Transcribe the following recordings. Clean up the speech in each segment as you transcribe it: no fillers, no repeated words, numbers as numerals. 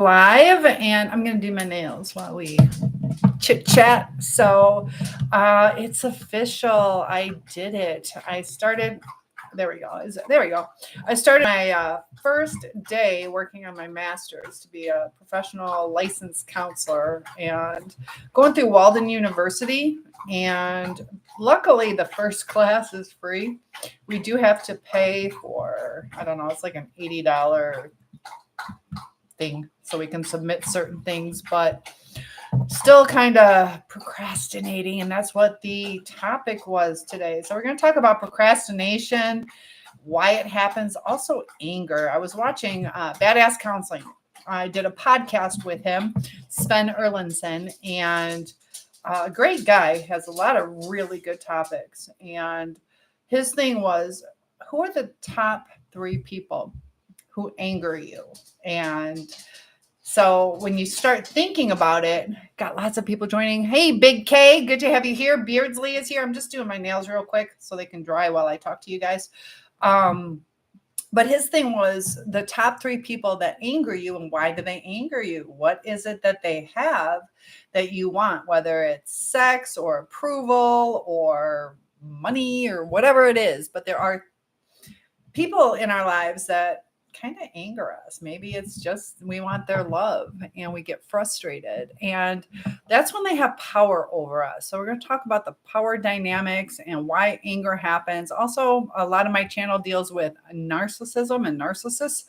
Live, and I'm going to do my nails while we chit chat. So it's official. I did it. I started. There we go. There we go. I started my first day working on my master's to be a professional licensed counselor and going through Walden University. And luckily, the first class is free. We do have to pay for, I don't know, it's like an $80 thing so we can submit certain things, but still kind of procrastinating. And that's what the topic was today. So we're going to talk about procrastination, why it happens, also anger. I was watching Badass Counseling. I did a podcast with him, Sven Erlandson, and a great guy, has a lot of really good topics. And his thing was, who are the top 3 people who anger you? And so when you start thinking about it, got lots of people joining. Hey, Big K, good to have you here. Beardsley is here. I'm just doing my nails real quick so they can dry while I talk to you guys. But his thing was the top 3 people that anger you, and why do they anger you? What is it that they have that you want, whether it's sex or approval or money or whatever it is. But there are people in our lives that kind of anger us. Maybe it's just we want their love and we get frustrated, and that's when they have power over us. So we're going to talk about the power dynamics and why anger happens. Also, a lot of my channel deals with narcissism and narcissists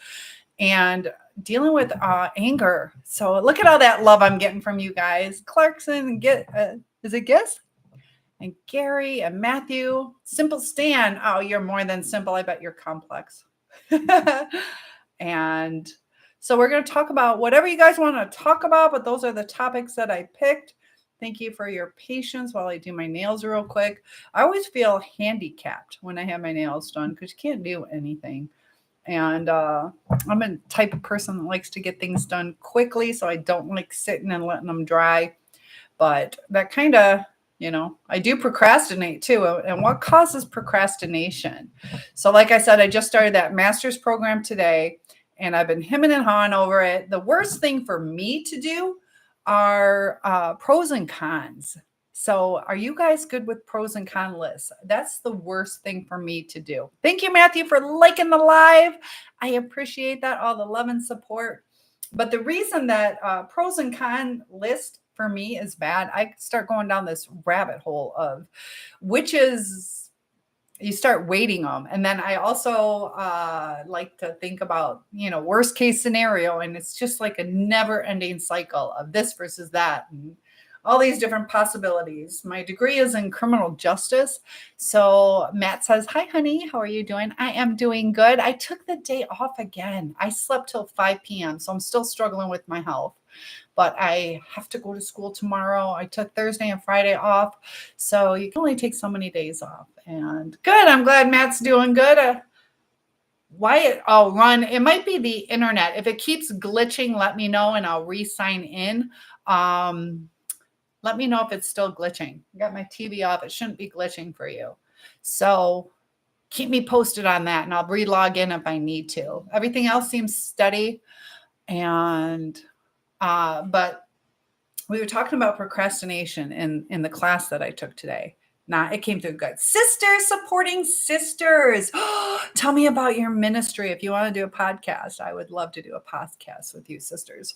and dealing with anger. So look at all that love I'm getting from you guys. Clarkson, is it Guess? And Gary and Matthew. Simple Stan. Oh, you're more than simple. I bet you're complex. And so we're going to talk about whatever you guys want to talk about, but those are the topics that I picked. Thank you for your patience while I do my nails real quick. I always feel handicapped when I have my nails done because you can't do anything. And I'm a type of person that likes to get things done quickly, so I don't like sitting and letting them dry. But that kind of, I do procrastinate too. And what causes procrastination? So like I said, I just started that master's program today, and I've been hemming and hawing over it. The worst thing for me to do are pros and cons. So are you guys good with pros and con lists? That's the worst thing for me to do. Thank you, Matthew, for liking the live. I appreciate that, all the love and support. But the reason that pros and con list for me is bad, I start going down this rabbit hole of which is, you start weighting them. And then I also like to think about, worst case scenario. And it's just like a never ending cycle of this versus that. And all these different possibilities. My degree is in criminal justice. So Matt says, hi, honey. How are you doing? I am doing good. I took the day off again. I slept till 5 p.m. So I'm still struggling with my health. But I have to go to school tomorrow. I took Thursday and Friday off. So you can only take so many days off. And good. I'm glad Matt's doing good. I'll run. It might be the internet. If it keeps glitching, let me know and I'll re-sign in. Let me know if it's still glitching. I got my TV off. It shouldn't be glitching for you. So keep me posted on that and I'll re-log in if I need to. Everything else seems steady. And but we were talking about procrastination in the class that I took today. It came through good. Sisters supporting sisters. Tell me about your ministry. If you want to do a podcast, I would love to do a podcast with you, sisters.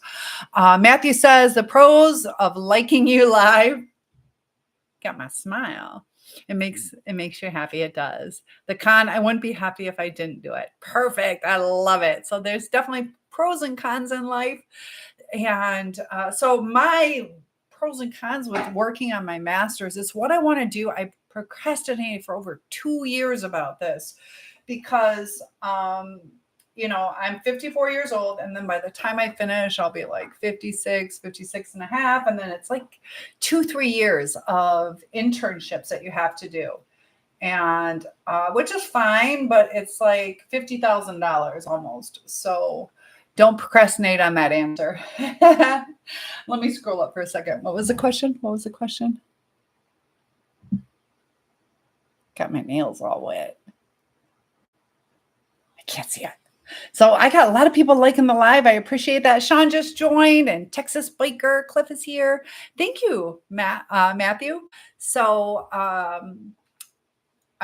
Matthew says the pros of liking you live. Got my smile. It makes you happy. It does. The con, I wouldn't be happy if I didn't do it. Perfect. I love it. So there's definitely pros and cons in life. And so my pros and cons with working on my master's is what I want to do. I procrastinated for over 2 years about this because, I'm 54 years old. And then by the time I finish, I'll be like 56 and a half. And then it's like 2-3 years of internships that you have to do. And which is fine, but it's like $50,000 almost. So don't procrastinate on that answer. Let me scroll up for a second. What was the question? Got my nails all wet. I can't see it. So I got a lot of people liking the live. I appreciate that. Sean just joined, and Texas Biker Cliff is here. Thank you, Matthew. So I'm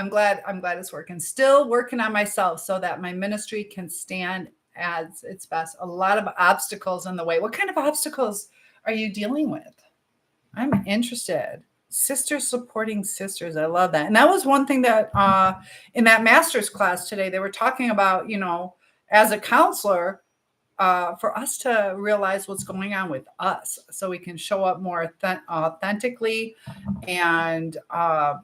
glad it's working. Still working on myself so that my ministry can stand as its best. A lot of obstacles in the way. What kind of obstacles are you dealing with? I'm interested. Sisters supporting sisters. I love that. And that was one thing that in that master's class today, they were talking about, as a counselor, for us to realize what's going on with us so we can show up more authentically and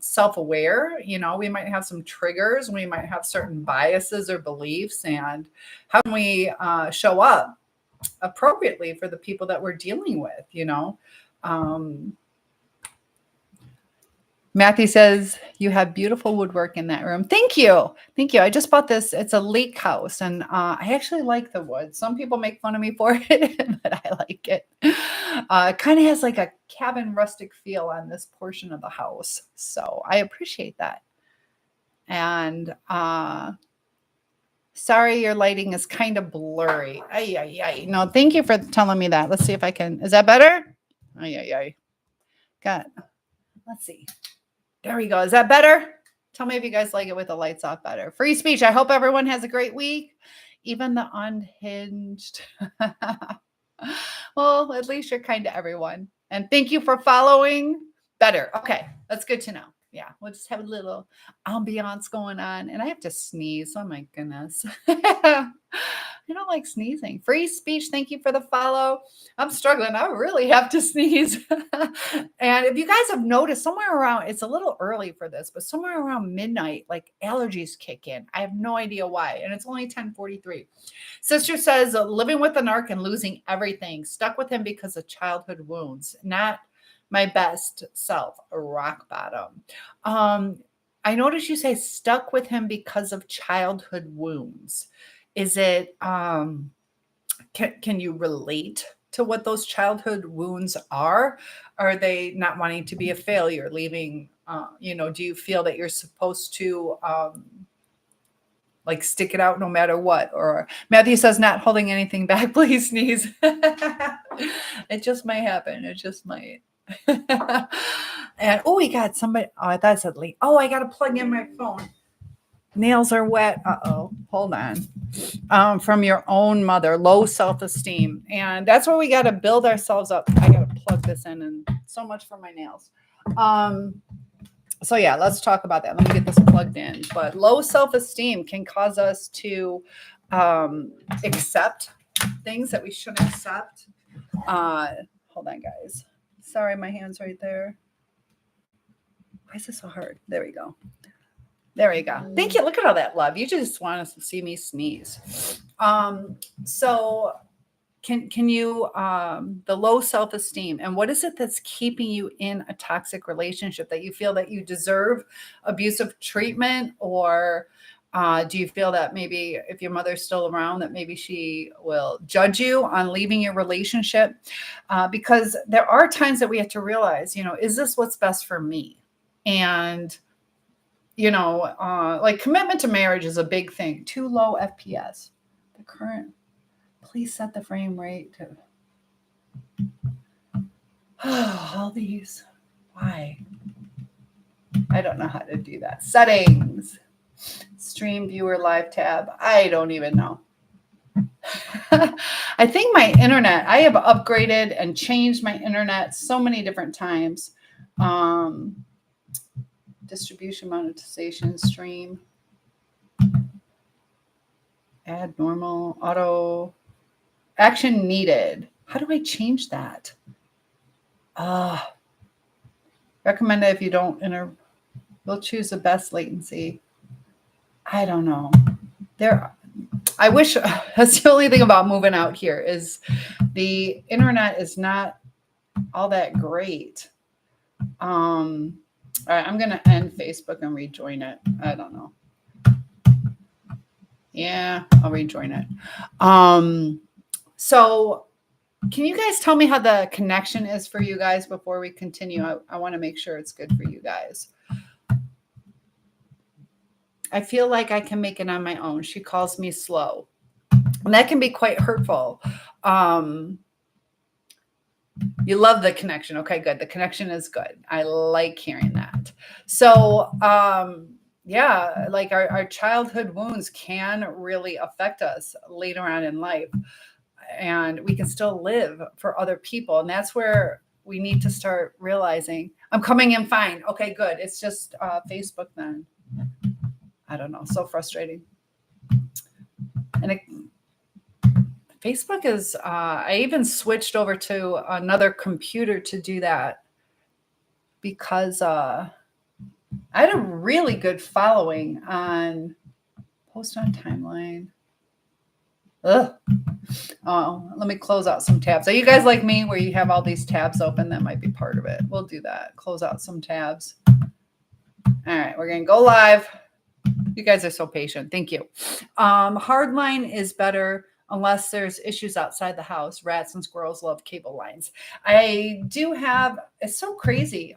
self-aware. We might have some triggers. We might have certain biases or beliefs. And how can we show up appropriately for the people that we're dealing with, Matthew says, you have beautiful woodwork in that room. Thank you. Thank you. I just bought this. It's a lake house, and I actually like the wood. Some people make fun of me for it, but I like it. It kind of has like a cabin rustic feel on this portion of the house. So I appreciate that. And sorry, your lighting is kind of blurry. No, thank you for telling me that. Let's see if I can. Is that better? Got. Let's see. There we go. Is that better? Tell me if you guys like it with the lights off better. Free speech. I hope everyone has a great week. Even the unhinged. Well, at least you're kind to everyone. And thank you for following. Better. Okay. That's good to know. Yeah. We'll just have a little ambiance going on. And I have to sneeze. Oh my goodness. I don't like sneezing. Free speech. Thank you for the follow. I'm struggling. I really have to sneeze. And if you guys have noticed, somewhere around, it's a little early for this, but somewhere around midnight, like allergies kick in. I have no idea why. And it's only 10:43. Sister says, living with the narc and losing everything. Stuck with him because of childhood wounds. Not my best self. Rock bottom. I noticed you say stuck with him because of childhood wounds. Is it, can you relate to what those childhood wounds are? Are they not wanting to be a failure, leaving, do you feel that you're supposed to, like stick it out no matter what? Or Matthew says, not holding anything back, please sneeze. It just might happen. It just might. And, we got somebody. Oh, I thought it said late. Oh, I got to plug in my phone. Nails are wet. Uh-oh. Hold on. From your own mother, low self-esteem. And that's where we got to build ourselves up. I got to plug this in, and so much for my nails. So yeah, let's talk about that. Let me get this plugged in. But low self-esteem can cause us to accept things that we shouldn't accept. Hold on, guys. Sorry, my hand's right there. Why is this so hard? There we go. There we go. Thank you. Look at all that love. You just want us to see me sneeze. So can you, the low self-esteem, and what is it that's keeping you in a toxic relationship, that you feel that you deserve abusive treatment? Or do you feel that maybe if your mother's still around, that maybe she will judge you on leaving your relationship? Because there are times that we have to realize, is this what's best for me? And like commitment to marriage is a big thing. Too low FPS. The current, please set the frame rate to all these. Why? I don't know how to do that. Settings, stream viewer live tab. I don't even know. I think my internet, I have upgraded and changed my internet so many different times. Distribution, monetization, stream, add normal, auto, action needed. How do I change that? Recommend it if you don't we'll choose the best latency. I don't know. I wish, that's the only thing about moving out here is the internet is not all that great. All right, I'm going to end Facebook and rejoin it. I don't know. Yeah, I'll rejoin it. So can you guys tell me how the connection is for you guys before we continue? I want to make sure it's good for you guys. I feel like I can make it on my own. She calls me slow. And that can be quite hurtful. You love the connection. Okay, good. The connection is good. I like hearing that. So, yeah, like our childhood wounds can really affect us later on in life, and we can still live for other people. And that's where we need to start realizing I'm coming in fine. Okay, good. It's just Facebook then. I don't know. So frustrating. And Facebook is, I even switched over to another computer to do that because I had a really good following on post on timeline. Ugh. Oh, let me close out some tabs. Are you guys like me where you have all these tabs open? That might be part of it. We'll do that. Close out some tabs. All right, we're going to go live. You guys are so patient. Thank you. Hardline is better unless there's issues outside the house. Rats and squirrels love cable lines. I do have, it's so crazy.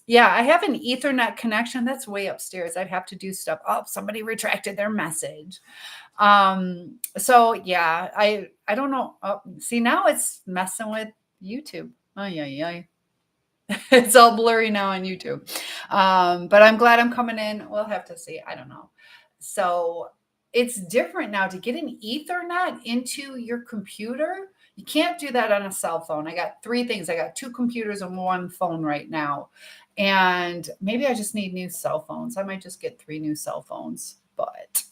Yeah, I have an Ethernet connection that's way upstairs. I'd have to do stuff. Oh, somebody retracted their message. So yeah, I don't know. Oh, see, now it's messing with YouTube. Oh, yeah. It's all blurry now on YouTube. But I'm glad I'm coming in. We'll have to see. I don't know. So it's different now to get an Ethernet into your computer. You can't do that on a cell phone. I got 3 things. I got 2 computers and 1 phone right now. And maybe I just need new cell phones. I might just get 3 new cell phones. But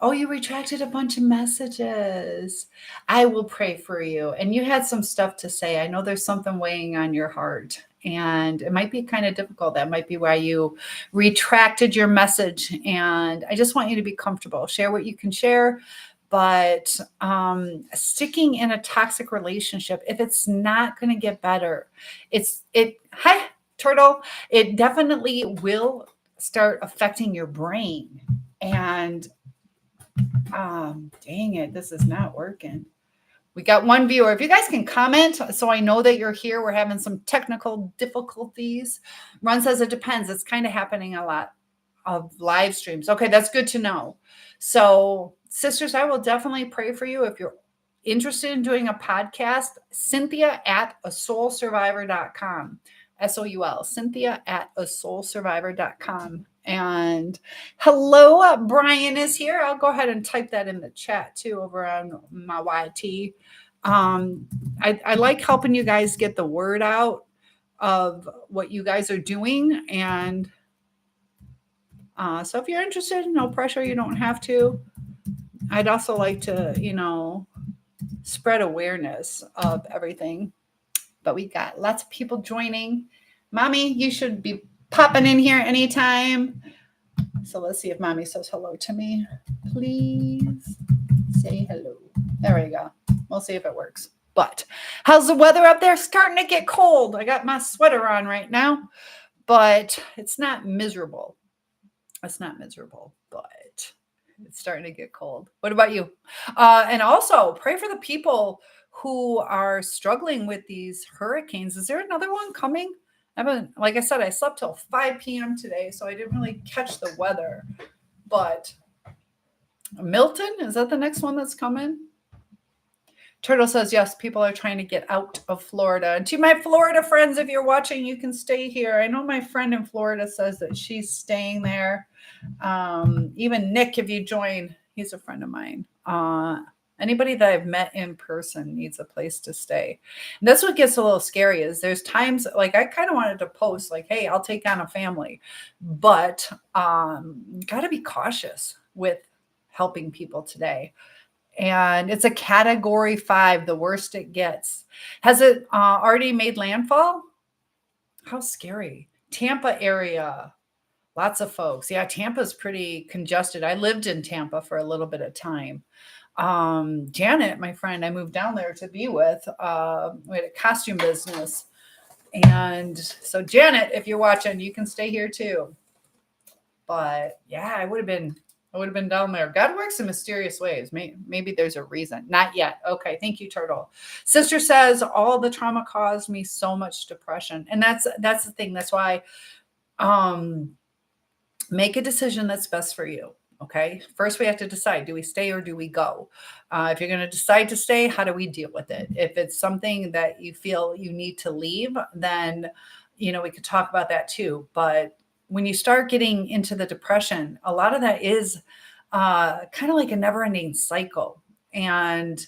oh, you retracted a bunch of messages. I will pray for you. And you had some stuff to say. I know there's something weighing on your heart, and it might be kind of difficult. That might be why you retracted your message. And I just want you to be comfortable. Share what you can share. But sticking in a toxic relationship, if it's not going to get better, hi, turtle, it definitely will start affecting your brain. And dang it, this is not working. We got 1 viewer. If you guys can comment so I know that you're here. We're having some technical difficulties. Ron says it depends. It's kind of happening a lot of live streams. Okay, that's good to know. So, sisters, I will definitely pray for you. If you're interested in doing a podcast, Cynthia@asoulsurvivor.com. SOUL, Cynthia@asoulsurvivor.com. And hello, Brian is here. I'll go ahead and type that in the chat too over on my YT. I like helping you guys get the word out of what you guys are doing. And so if you're interested, no pressure, you don't have to. I'd also like to, spread awareness of everything. But we got lots of people joining. Mommy, you should be popping in here anytime. So let's see if Mommy says hello to me. Please say hello. There we go. We'll see if it works. But how's the weather up there? Starting to get cold. I got my sweater on right now, but it's not miserable. It's not miserable, but it's starting to get cold. What about you? And also pray for the people who are struggling with these hurricanes. Is there another one coming? Like I said, I slept till 5 p.m. today, so I didn't really catch the weather. But Milton, is that the next one that's coming? Turtle says, yes, people are trying to get out of Florida. And to my Florida friends, if you're watching, you can stay here. I know my friend in Florida says that she's staying there. Even Nick, if you join, he's a friend of mine. Anybody that I've met in person needs a place to stay. And that's what gets a little scary is there's times like I kind of wanted to post like, hey, I'll take on a family, but got to be cautious with helping people today. And it's a category 5, the worst it gets. Has it already made landfall? How scary. Tampa area. Lots of folks. Yeah, Tampa's pretty congested. I lived in Tampa for a little bit of time. Janet, my friend, I moved down there to be with. We had a costume business. And so Janet, if you're watching, you can stay here too. But yeah, I would have been down there. God works in mysterious ways. Maybe there's a reason. Not yet. Okay. Thank you, Turtle. Sister says all the trauma caused me so much depression. And that's the thing. That's why, make a decision that's best for you. Okay. First, we have to decide, do we stay or do we go? If you're going to decide to stay, how do we deal with it? If it's something that you feel you need to leave, then, we could talk about that too. But when you start getting into the depression, a lot of that is kind of like a never ending cycle. And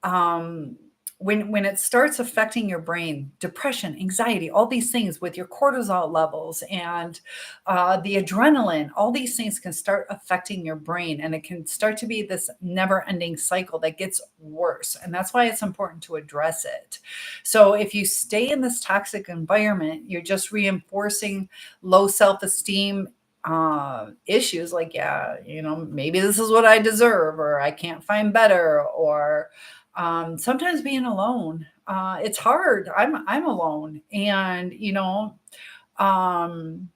um, when it starts affecting your brain, depression, anxiety, all these things with your cortisol levels and the adrenaline, all these things can start affecting your brain, and it can start to be this never-ending cycle that gets worse. And that's why it's important to address it. So if you stay in this toxic environment, you're just reinforcing low self-esteem issues like, yeah, maybe this is what I deserve, or I can't find better, or sometimes being alone. It's hard. I'm alone, and um,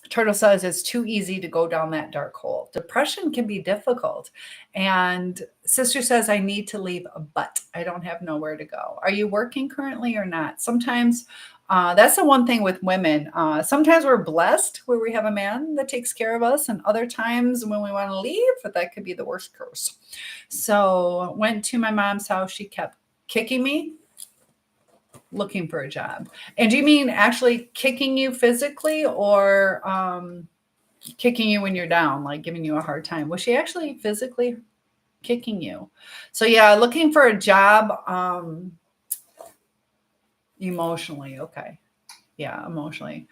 Turtle says it's too easy to go down that dark hole. Depression can be difficult, and Sister says I need to leave, but I don't have nowhere to go. Are you working currently or not? Sometimes. That's the one thing with women. Sometimes we're blessed where we have a man that takes care of us, and other times when we want to leave, that could be the worst curse. So went to my mom's house. She kept kicking me, looking for a job. And do you mean actually kicking you physically, or kicking you when you're down, like giving you a hard time? Was she actually physically kicking you? So yeah, looking for a job emotionally. Okay. Yeah, emotionally.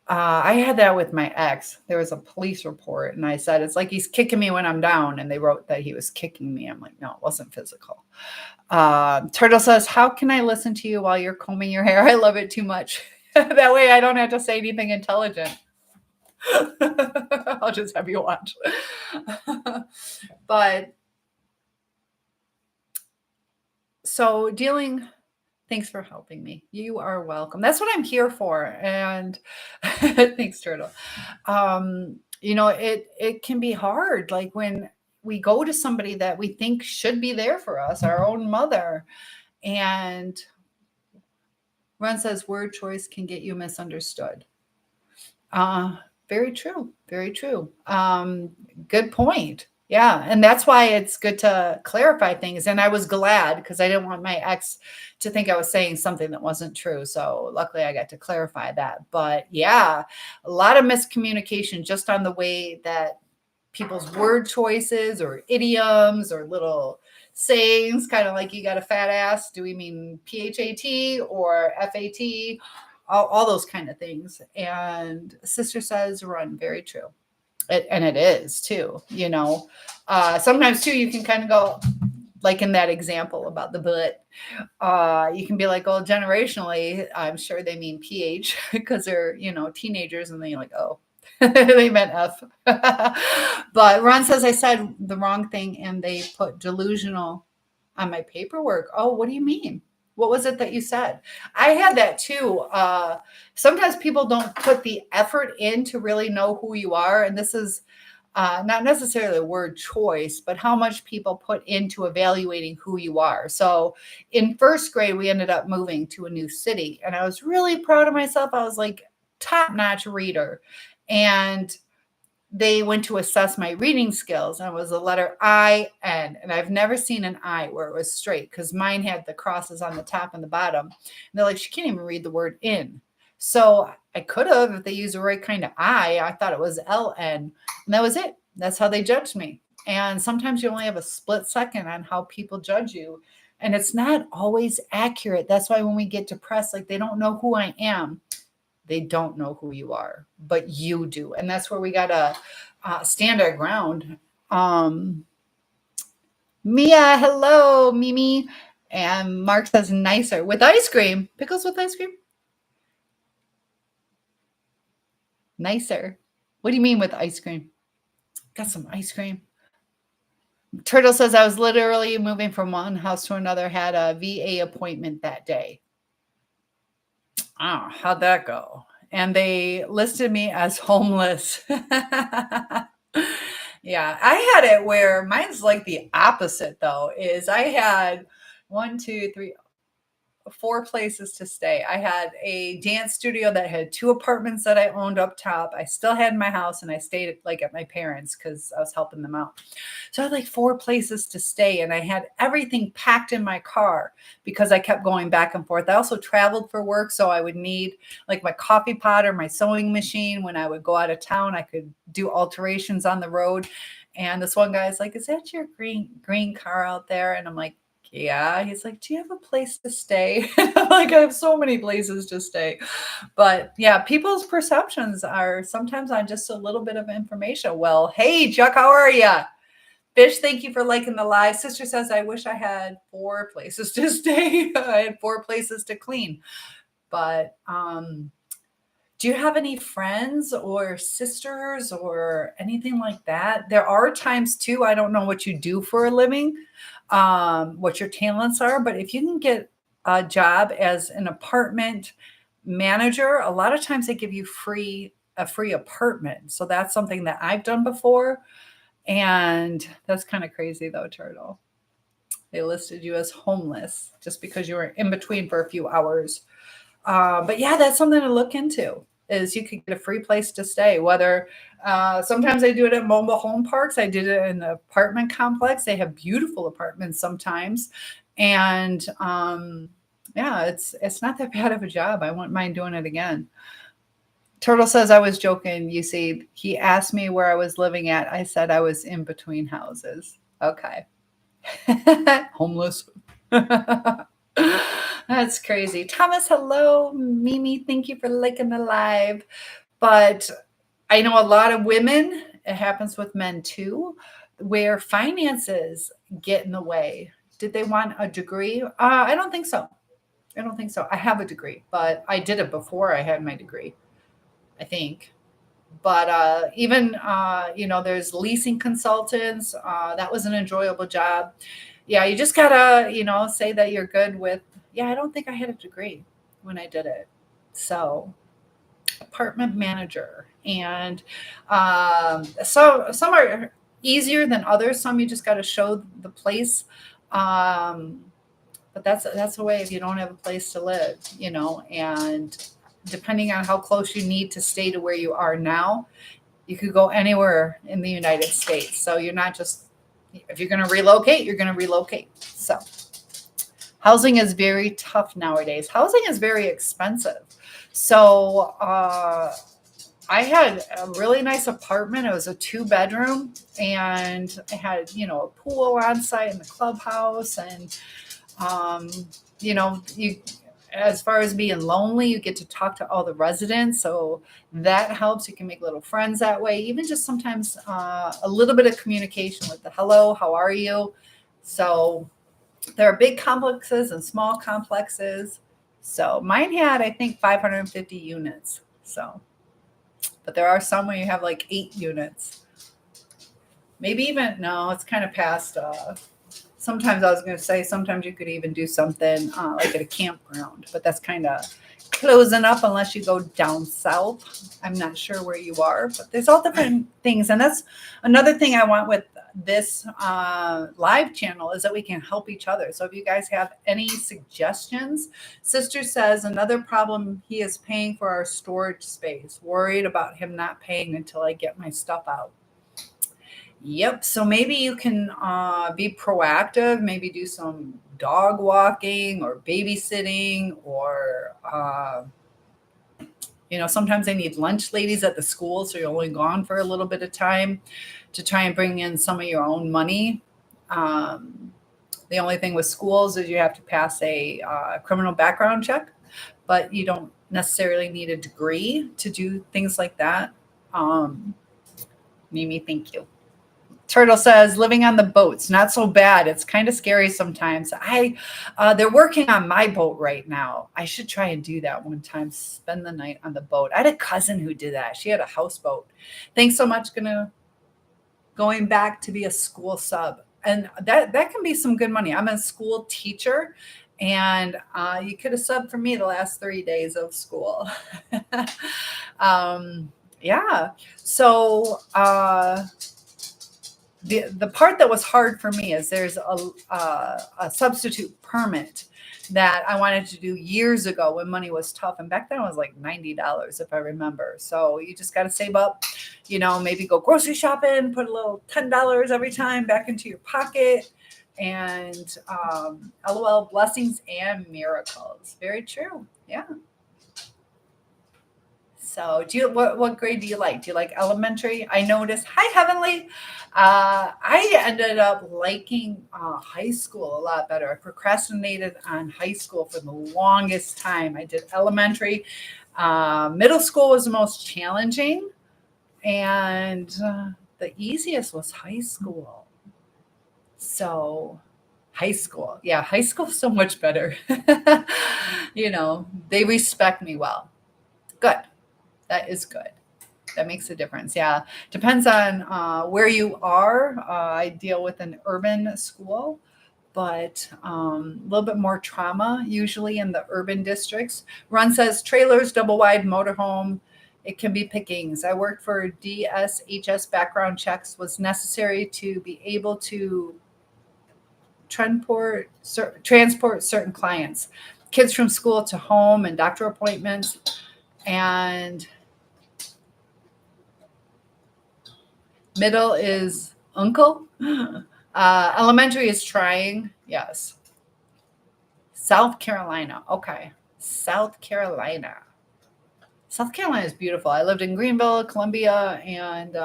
I had that with my ex. There was a police report, and I said, it's like he's kicking me when I'm down. And they wrote that he was kicking me. I'm like, no, it wasn't physical. Turtle says, how can I listen to you while you're combing your hair? I love it too much. That way I don't have to say anything intelligent. I'll just have you watch. But so thanks for helping me. You are welcome. That's what I'm here for. And thanks, Turtle. It can be hard. Like when we go to somebody that we think should be there for us, our own mother. And Ron says word choice can get you misunderstood. Very true. Very true. Good point. Yeah. And that's why it's good to clarify things. And I was glad because I didn't want my ex to think I was saying something that wasn't true. So luckily I got to clarify that. But yeah, a lot of miscommunication just on the way that people's word choices or idioms or little sayings, kind of like you got a fat ass. Do we mean PHAT or FAT? All those kind of things. And Sister says, run. Very true. And it is too, sometimes too, you can kind of go like in that example about the butt. You can be like, oh, generationally, I'm sure they mean PH because they're, teenagers, and then you're like, oh, they meant F. But Ron says I said the wrong thing and they put delusional on my paperwork. Oh, what do you mean? What was it that you said? I had that too. Sometimes people don't put the effort in to really know who you are. And this is not necessarily a word choice, but how much people put into evaluating who you are. So in first grade, we ended up moving to a new city, and I was really proud of myself. I was like top-notch reader. And they went to assess my reading skills, and it was the letter I-N. And I've never seen an I where it was straight because mine had the crosses on the top and the bottom. And they're like, she can't even read the word in. So I could have, if they used the right kind of I thought it was L-N. And that was it. That's how they judged me. And sometimes you only have a split second on how people judge you. And it's not always accurate. That's why when we get depressed, like they don't know who I am. They don't know who you are, but you do. And that's where we got to stand our ground. Mia, hello, Mimi. And Mark says nicer with ice cream. Pickles with ice cream? Nicer. What do you mean with ice cream? Got some ice cream. Turtle says I was literally moving from one house to another, had a VA appointment that day. Oh, how'd that go? And they listed me as homeless. Yeah, I had it where mine's like the opposite though, is I had 1, 2, 3, 4 places to stay. I had a dance studio that had 2 apartments that I owned up top. I still had my house, and I stayed at my parents' because I was helping them out. So I had like 4 places to stay, and I had everything packed in my car because I kept going back and forth. I also traveled for work, so I would need like my coffee pot or my sewing machine. When I would go out of town, I could do alterations on the road. And this one guy's like, "Is that your green car out there?" And I'm like, "Yeah." He's like, "Do you have a place to stay?" And I'm like, "I have so many places to stay." But yeah, people's perceptions are sometimes on just a little bit of information. Well, hey, Chuck, how are you? Fish, thank you for liking the live. Sister says, "I wish I had 4 places to stay. I had 4 places to clean." But do you have any friends or sisters or anything like that? There are times too, I don't know what you do for a living, what your talents are, but if you can get a job as an apartment manager, a lot of times they give you a free apartment. So that's something that I've done before. And that's kind of crazy though, Turtle. They listed you as homeless just because you were in between for a few hours. But yeah, that's something to look into. Is you could get a free place to stay. Whether sometimes I do it at mobile home parks. I did it in the apartment complex. They have beautiful apartments sometimes, and yeah, it's not that bad of a job. I wouldn't mind doing it again. Turtle says I was joking. You see, he asked me where I was living at. I said I was in between houses. Okay. Homeless. That's crazy. Thomas, hello. Mimi, thank you for liking the live. But I know a lot of women, it happens with men too, where finances get in the way. Did they want a degree? I don't think so. I don't think so. I have a degree, but I did it before I had my degree, I think. But even, there's leasing consultants. That was an enjoyable job. Yeah, you just gotta, say that you're good with, yeah, I don't think I had a degree when I did it. So, apartment manager. And so some are easier than others. Some you just got to show the place. Um, but that's a way if you don't have a place to live, and depending on how close you need to stay to where you are now, you could go anywhere in the United States. So you're not just, if you're going to relocate, you're going to relocate. So housing is very tough nowadays. Housing is very expensive. So I had a really nice apartment. It was a 2-bedroom, and I had, a pool on site in the clubhouse. And, you, as far as being lonely, you get to talk to all the residents. So that helps. You can make little friends that way. Even just sometimes a little bit of communication with the hello, how are you? So there are big complexes and small complexes. So mine had, I think, 550 units. So, but there are some where you have like 8 units. Maybe even, no, it's kind of past. Sometimes I was going to say, sometimes you could even do something like at a campground, but that's kind of closing up unless you go down south. I'm not sure where you are, but there's all different things. And that's another thing I want with this live channel is that we can help each other. So if you guys have any suggestions, Sister says another problem, he is paying for our storage space. Worried about him not paying until I get my stuff out. Yep. So maybe you can be proactive, maybe do some dog walking or babysitting, or, sometimes they need lunch ladies at the school. So you're only gone for a little bit of time to try and bring in some of your own money. The only thing with schools is you have to pass a criminal background check, but you don't necessarily need a degree to do things like that. Mimi, thank you. Turtle says, living on the boats, not so bad. It's kind of scary sometimes. They're working on my boat right now. I should try and do that one time, spend the night on the boat. I had a cousin who did that. She had a houseboat. Thanks so much. Going back to be a school sub. And that can be some good money. I'm a school teacher, and you could have subbed for me the last 3 days of school. Yeah. So, the part that was hard for me is there's a substitute permit that I wanted to do years ago when money was tough. And back then it was like $90 if I remember. So you just got to save up, maybe go grocery shopping, put a little $10 every time back into your pocket. And LOL, blessings and miracles. Very true. Yeah. So what grade do you like? Do you like elementary? I noticed. Hi, Heavenly. I ended up liking high school a lot better. I procrastinated on high school for the longest time. I did elementary. Middle school was the most challenging, and the easiest was high school. So high school. Yeah, high school is so much better. They respect me well. Good. That is good. That makes a difference. Yeah. Depends on where you are. I deal with an urban school, but a little bit more trauma usually in the urban districts. Ron says trailers, double wide motorhome. It can be pickings. I worked for DSHS background checks was necessary to be able to transport certain clients, kids from school to home and doctor appointments. And middle is uncle. Elementary is trying. Yes. South Carolina. Okay. South Carolina. South Carolina is beautiful. I lived in Greenville, Columbia, and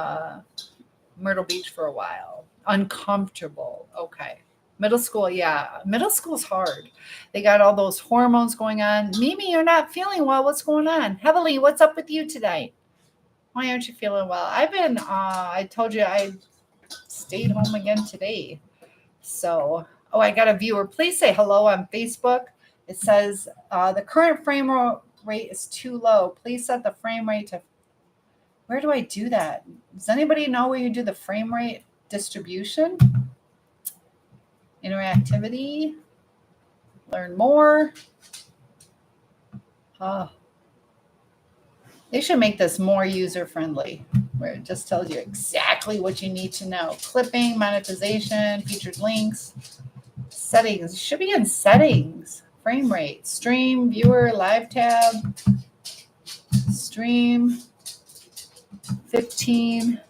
Myrtle Beach for a while. Uncomfortable. Okay. Middle school, yeah. Middle school's hard. They got all those hormones going on. Mimi, you're not feeling well. What's going on? Heavily, what's up with you today? Why aren't you feeling well? I've been, I told you I stayed home again today. So, I got a viewer. Please say hello on Facebook. It says the current frame rate is too low. Please set the frame rate to, where do I do that? Does anybody know where you do the frame rate distribution? Interactivity. Learn more. They should make this more user-friendly, where it just tells you exactly what you need to know. Clipping, monetization, featured links, settings. It should be in settings. Frame rate, stream, viewer, live tab, stream, 15.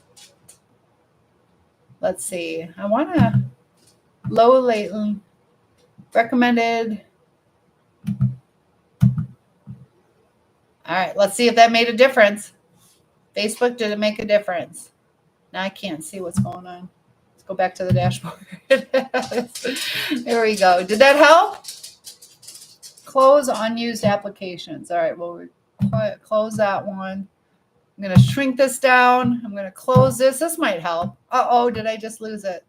Let's see. I want to low latent, recommended. All right, let's see if that made a difference. Facebook, did it make a difference? Now I can't see what's going on. Let's go back to the dashboard. There we go. Did that help? Close unused applications. All right, we'll close that one. I'm going to shrink this down. I'm going to close this. This might help. Uh-oh, did I just lose it?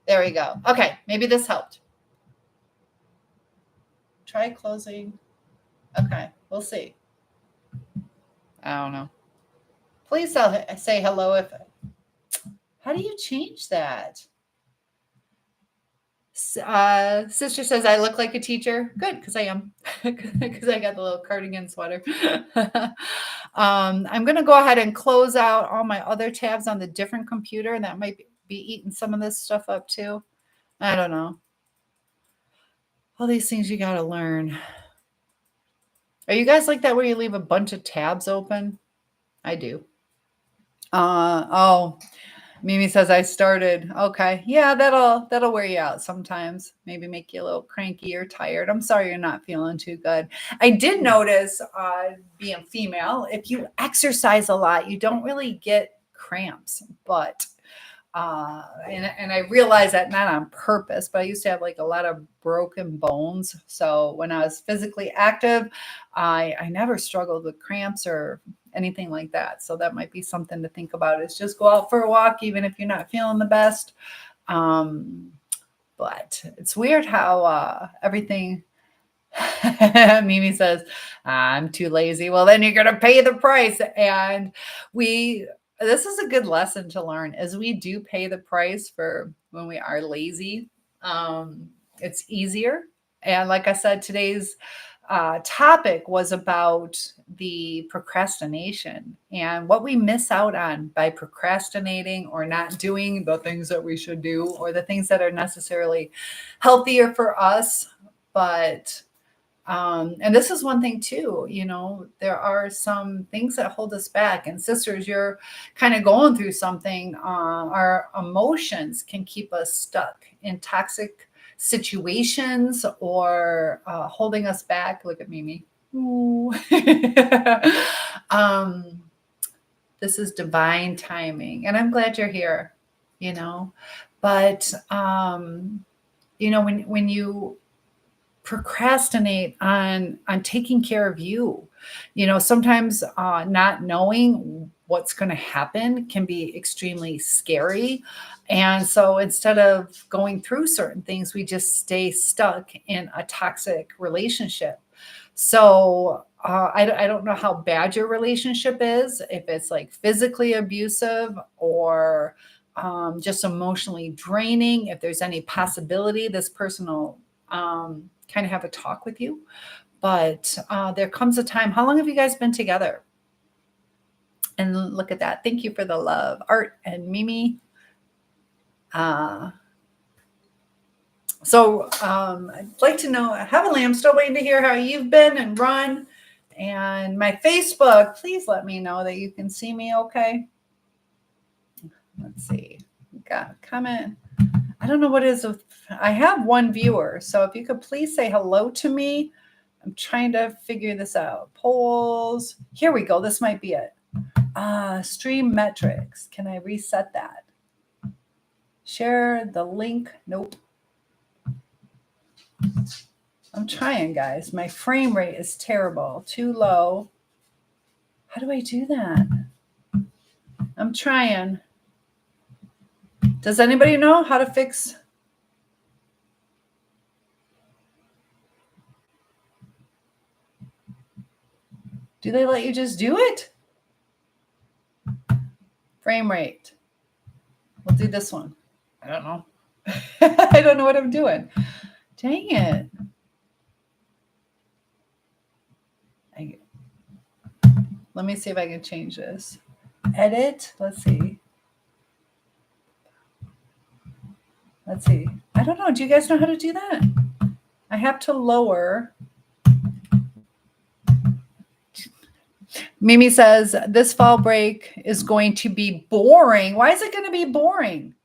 There we go. Okay, maybe this helped. Try closing. Okay, we'll see. I don't know. Please say hello if. How do you change that? Sister says I look like a teacher. Good, because I am. Because I got the little cardigan sweater. I'm going to go ahead and close out all my other tabs on the different computer. That might be eating some of this stuff up too. I don't know. All these things you got to learn. Are you guys like that where you leave a bunch of tabs open? I do. Mimi says I started. Okay. Yeah, that'll wear you out sometimes. Maybe make you a little cranky or tired. I'm sorry you're not feeling too good. I did notice being female, if you exercise a lot, you don't really get cramps, but and I realized that not on purpose, but I used to have like a lot of broken bones. So when I was physically active, I never struggled with cramps or anything like that. So that might be something to think about, is just go out for a walk, even if you're not feeling the best. But it's weird how everything, Mimi says, I'm too lazy. Well, then you're going to pay the price. And this is a good lesson to learn, as we do pay the price for when we are lazy. It's easier. And like I said, today's topic was about the procrastination and what we miss out on by procrastinating or not doing the things that we should do or the things that are necessarily healthier for us. But and this is one thing too, there are some things that hold us back. And sisters, you're kind of going through something. Our emotions can keep us stuck in toxic situations or holding us back. Look at Mimi. Ooh. um, this is divine timing, and I'm glad you're here. You know, but when you procrastinate on taking care of you, sometimes not knowing what's going to happen can be extremely scary. And so instead of going through certain things, we just stay stuck in a toxic relationship. So I don't know how bad your relationship is, if it's like physically abusive or just emotionally draining, if there's any possibility this person will kind of have a talk with you. But there comes a time. How long have you guys been together? And look at that. Thank you for the love, Art and Mimi. So I'd like to know, Heavenly, I'm still waiting to hear how you've been and run. And my Facebook, please let me know that you can see me okay. Let's see. Got a comment. I don't know what it is. I have one viewer. So if you could please say hello to me. I'm trying to figure this out. Polls. Here we go. This might be it. Stream metrics. Can I reset that? Share the link. Nope. I'm trying, guys. My frame rate is terrible. Too low. How do I do that? I'm trying. Does anybody know how to fix? Do they let you just do it? Frame rate. We'll do this one. I don't know. I don't know what I'm doing. Dang it. Let me see if I can change this. Edit. Let's see. Let's see. I don't know. Do you guys know how to do that? I have to lower. Mimi says, this fall break is going to be boring. Why is it going to be boring?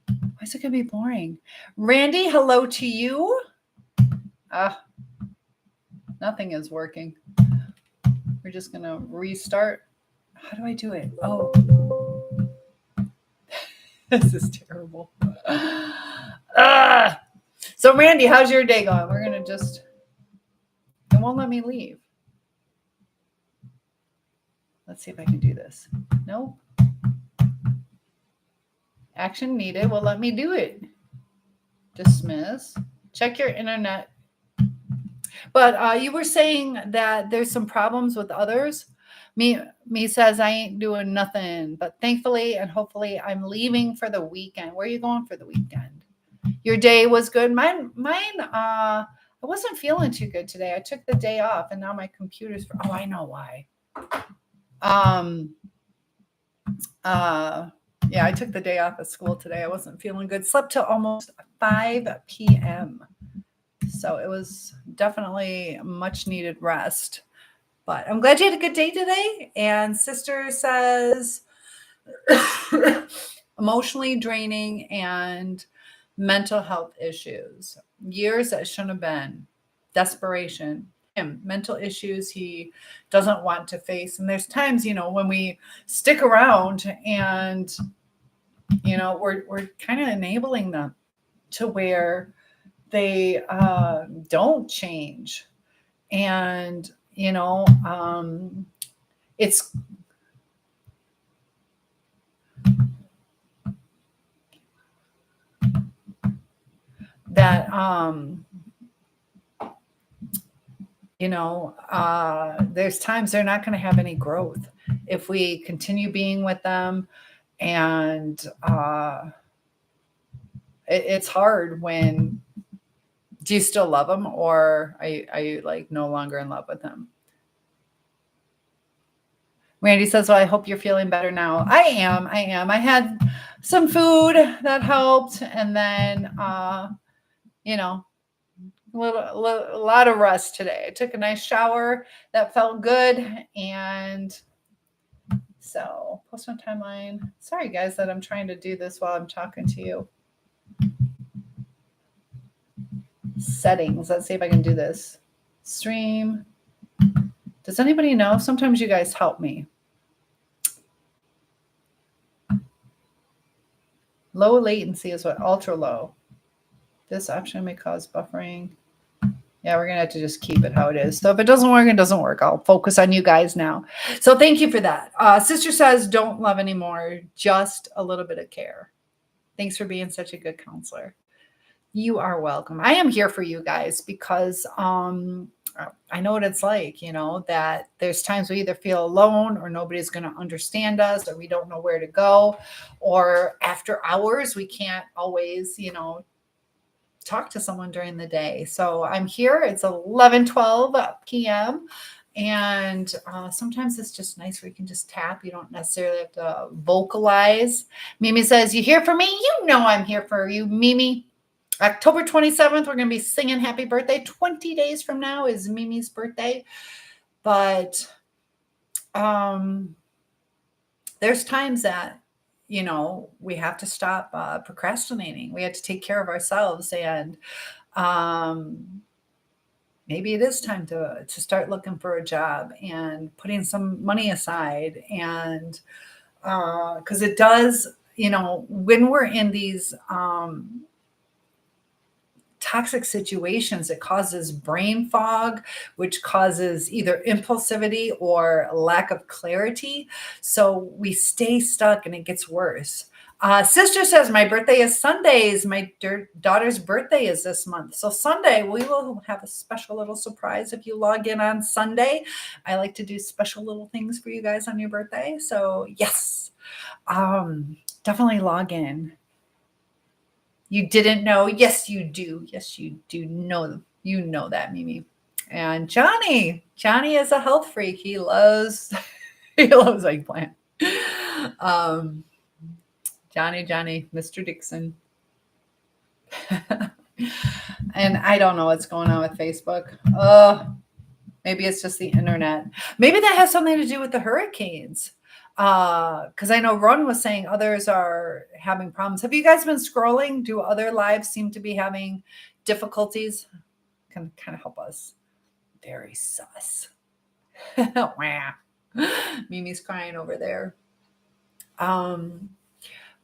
Why is it going to be boring? Randy, hello to you. Nothing is working. We're just going to restart. How do I do it? Oh. This is terrible. So Randy, how's your day going? We're going to just, it won't let me leave. Let's see if I can do this. Nope. Action needed. Well, let me do it. Dismiss. Check your internet. But you were saying that there's some problems with others. Me says I ain't doing nothing, but thankfully and hopefully I'm leaving for the weekend. Where are you going for the weekend? Your day was good. Mine. I wasn't feeling too good today. I took the day off, and now my computer's. Oh, I know why. Yeah, I took the day off of school today. I wasn't feeling good. Slept till almost 5 p.m. So it was definitely much needed rest. But I'm glad you had a good day today. And Sister says emotionally draining and mental health issues. Years that shouldn't have been. Desperation. Mental issues he doesn't want to face. And there's times, when we stick around and, we're kind of enabling them to where they don't change. And, it's that, there's times they're not going to have any growth if we continue being with them. And it's hard when Do you still love him, or are you like no longer in love with him? Randy says, well, I hope you're feeling better now. I am. I had some food that helped. And then, you know, a lot of rest today. I took a nice shower that felt good. And so post on timeline. Sorry, guys, that I'm trying to do this while I'm talking to you. Settings. Let's see if I can do this. Stream. Does anybody know? Sometimes you guys help me. Low latency is what? Ultra low. This option may cause buffering. Yeah, we're going to have to just keep it how it is. So if it doesn't work, it doesn't work. I'll focus on you guys now. So thank you for that. Sister says, don't love anymore. Just a little bit of care. Thanks for being such a good counselor. You are welcome. I am here for you guys because I know what it's like, you know, that there's times we either feel alone or nobody's going to understand us or we don't know where to go. Or after hours, we can't always, you know, talk to someone during the day. So I'm here. It's 11:12 p.m. And sometimes it's just nice where you can just tap. You don't necessarily have to vocalize. Mimi says, you here for me? You know I'm here for you, Mimi. October 27th, we're going to be singing happy birthday. 20 days from now is Mimi's birthday. But there's times that, you know, we have to stop procrastinating. We have to take care of ourselves. And maybe it is time to start looking for a job and putting some money aside. And because it does, you know, when we're in these toxic situations, it causes brain fog, which causes either impulsivity or lack of clarity. So we stay stuck and it gets worse. Sister says, my birthday is Sundays. My daughter's birthday is this month. So Sunday, we will have a special little surprise if you log in on Sunday. I like to do special little things for you guys on your birthday. So yes, definitely log in. You didn't know? Yes, you do. Yes, you do know. You know that, Mimi. And Johnny is a health freak. He loves eggplant. Johnny, Mr. Dixon. And I don't know what's going on with Facebook. Maybe it's just the internet. Maybe that has something to do with the hurricanes. Because I know Ron was saying others are having problems. Have you guys been scrolling? Do other lives seem to be having difficulties? Can kind of help us. Very sus. Mimi's crying over there.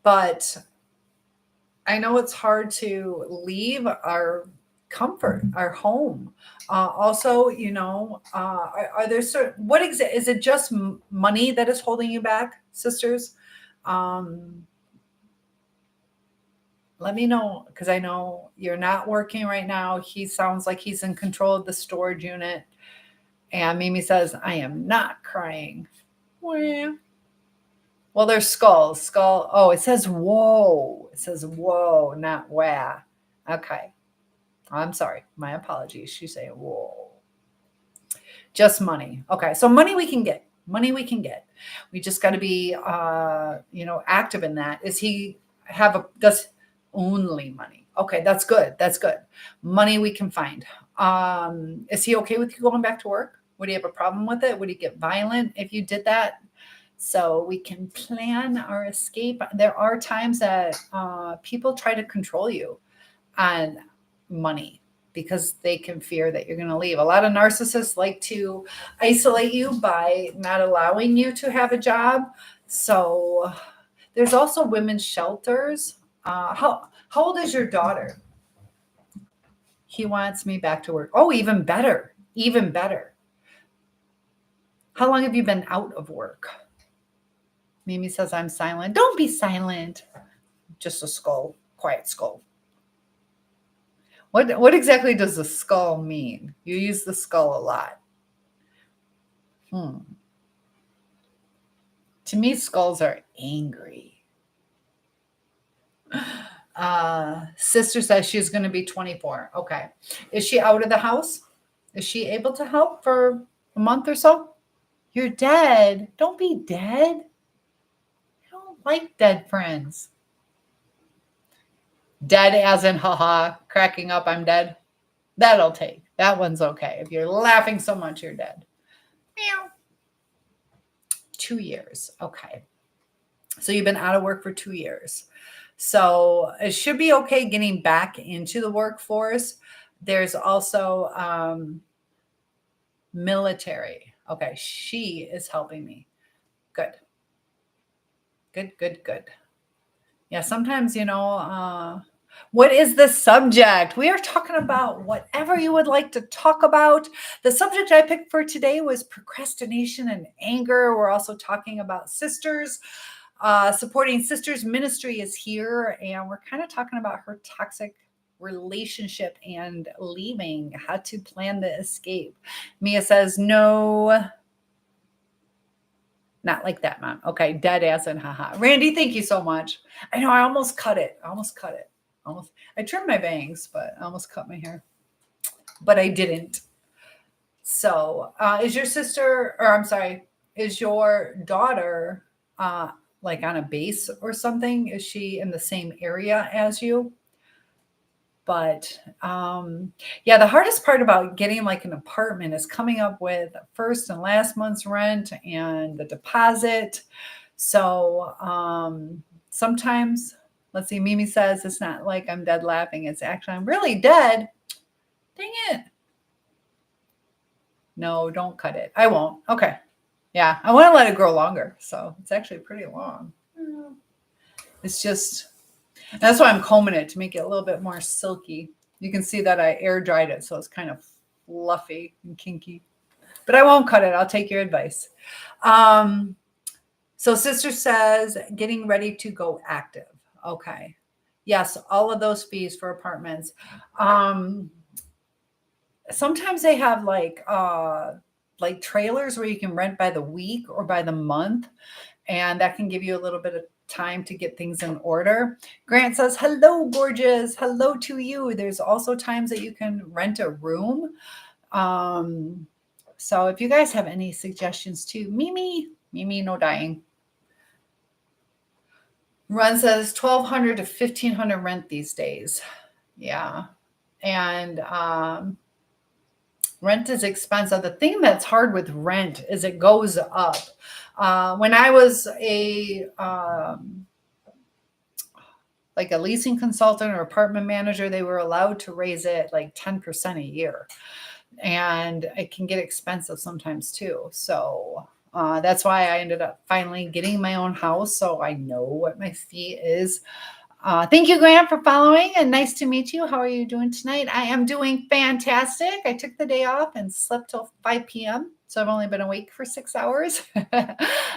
But I know it's hard to leave our comfort, our home. Also, you know, are there certain, is it just money that is holding you back, sisters? Let me know, because I know you're not working right now. He sounds like he's in control of the storage unit. And Mimi says, I am not crying. Well, there's skulls. Oh, it says whoa. It says whoa, not wah. Okay. I'm sorry. My apologies. She's saying whoa. Just money. Okay. So money we can get. We just got to be, active in that. Does only money? Okay. That's good. Money we can find. Is he okay with you going back to work? Would he have a problem with it? Would he get violent if you did that? So we can plan our escape. There are times that people try to control you on money because they can fear that you're going to leave. A lot of narcissists like to isolate you by not allowing you to have a job. So there's also women's shelters. How old is your daughter? He wants me back to work. Oh, even better. How long have you been out of work? Mimi says, I'm silent. Don't be silent. Just a skull, quiet skull. What exactly does the skull mean? You use the skull a lot. To me, skulls are angry. Sister says she's going to be 24. Okay. Is she out of the house? Is she able to help for a month or so? You're dead. Don't be dead. I don't like dead friends. Dead as in haha, cracking up, I'm dead. That'll take. That one's okay. If you're laughing so much, you're dead. Meow. 2 years. Okay. So you've been out of work for 2 years. So it should be okay getting back into the workforce. There's also military. Okay, she is helping me. Good. Good, good, good. Yeah, sometimes, what is the subject? We are talking about whatever you would like to talk about. The subject I picked for today was procrastination and anger. We're also talking about sisters. Supporting Sisters Ministry is here, and we're kind of talking about her toxic relationship and leaving, how to plan the escape. Mia says, no, not like that, Mom. Okay, dead ass and haha. Randy, thank you so much. I know I almost cut it. I trimmed my bangs, but I almost cut my hair. But I didn't. So is your daughter like on a base or something? Is she in the same area as you? But yeah, the hardest part about getting like an apartment is coming up with first and last month's rent and the deposit. So sometimes, let's see, Mimi says it's not like I'm dead laughing. It's actually I'm really dead. Dang it. No, don't cut it. I won't. Okay. Yeah, I want to let it grow longer. So it's actually pretty long. It's just, that's why I'm combing it to make it a little bit more silky. You can see that I air dried it, so it's kind of fluffy and kinky. But I won't cut it. I'll take your advice. So Sister says, getting ready to go active. Okay. Yes, all of those fees for apartments. Sometimes they have like trailers where you can rent by the week or by the month, and that can give you a little bit of time to get things in order. Grant says, hello, gorgeous. Hello to you. There's also times that you can rent a room. So if you guys have any suggestions too, Mimi, no dying. Run says 1,200 to 1,500 rent these days. Yeah. And rent is expensive. The thing that's hard with rent is it goes up. When I was like a leasing consultant or apartment manager, they were allowed to raise it like 10% a year. And it can get expensive sometimes too. So that's why I ended up finally getting my own house. So I know what my fee is. Thank you, Grant, for following, and nice to meet you. How are you doing tonight? I am doing fantastic. I took the day off and slept till 5 p.m. So I've only been awake for 6 hours.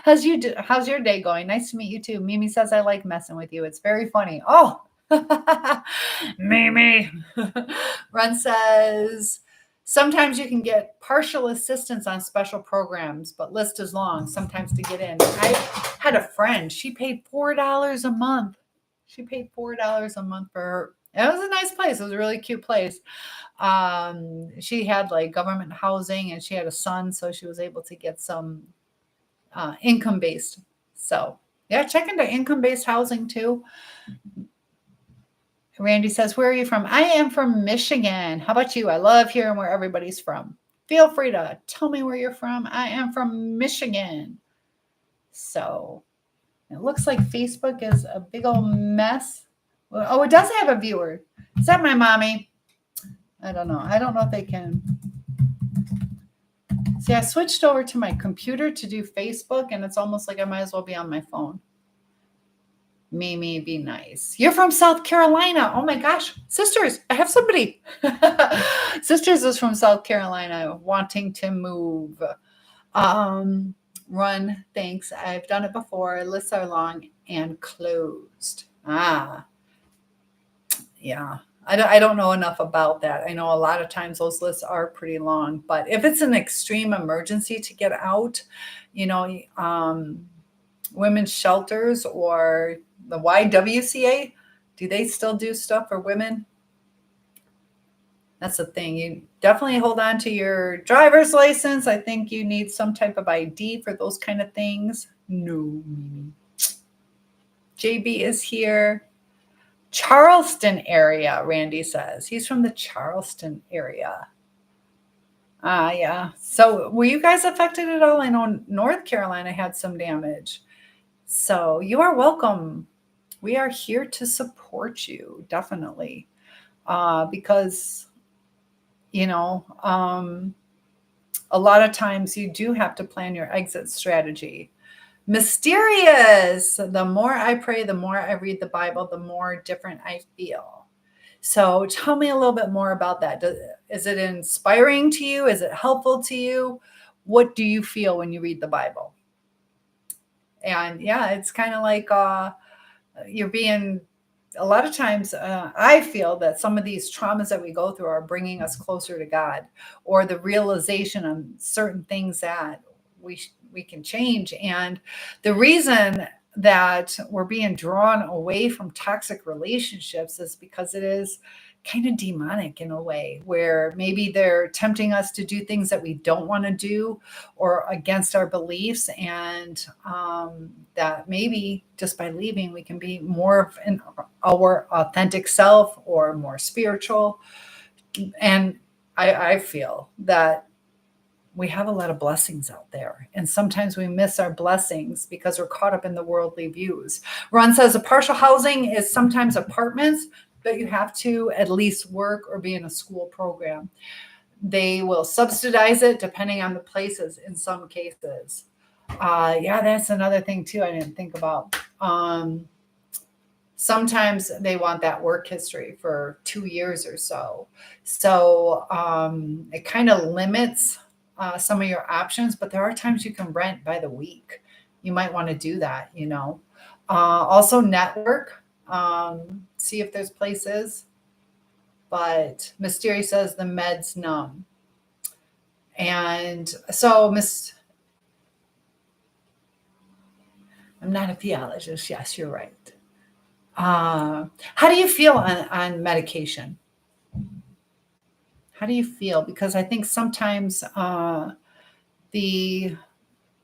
How's your day going? Nice to meet you too. Mimi says, I like messing with you. It's very funny. Oh, Mimi. Run says, sometimes you can get partial assistance on special programs, but list is long sometimes to get in. I had a friend, she paid $4 a month. She paid $4 a month for her. It was a nice place. It was a really cute place. She had like government housing and she had a son, so she was able to get some income-based. So yeah, check into income-based housing too. Randy says, where are you from? I am from Michigan. How about you? I love hearing where everybody's from. Feel free to tell me where you're from. I am from Michigan. So it looks like Facebook is a big old mess. Oh, it does have a viewer. Is that my mommy? I don't know. I don't know if they can. See, I switched over to my computer to do Facebook, and it's almost like I might as well be on my phone. Mimi, be nice. You're from South Carolina. Oh my gosh. Sisters, I have somebody. Sisters is from South Carolina wanting to move. Run, thanks. I've done it before. Lists are long and closed. Yeah. I don't know enough about that. I know a lot of times those lists are pretty long, but if it's an extreme emergency to get out, women's shelters or the YWCA Do they still do stuff for women? That's the thing. You definitely hold on to your driver's license. I think you need some type of ID for those kind of things. No, Mimi. JB is here. Charleston area, Randy says. He's from the Charleston area. Yeah. So were you guys affected at all? I know North Carolina had some damage. So you are welcome. We are here to support you, definitely. Because, you know, a lot of times you do have to plan your exit strategy. Mysterious. The more I pray, the more I read the Bible, the more different I feel. So tell me a little bit more about that. Is it inspiring to you? Is it helpful to you? What do you feel when you read the Bible? And yeah, it's kind of like you're being, a lot of times I feel that some of these traumas that we go through are bringing us closer to God, or the realization of certain things that we can change. And the reason that we're being drawn away from toxic relationships is because it is kind of demonic in a way, where maybe they're tempting us to do things that we don't want to do or against our beliefs. And that maybe just by leaving, we can be more of our authentic self or more spiritual. And I feel that we have a lot of blessings out there. And sometimes we miss our blessings because we're caught up in the worldly views. Ron says a partial housing is sometimes apartments, but you have to at least work or be in a school program. They will subsidize it depending on the places in some cases. Yeah, that's another thing too I didn't think about. Sometimes they want that work history for 2 years or so. So it kind of limits some of your options, but there are times you can rent by the week. You might want to do that, you know. Also network, see if there's places. But Mystery says the meds numb. And so I'm not a theologist. Yes, you're right. How do you feel on medication? How do you feel? Because I think sometimes the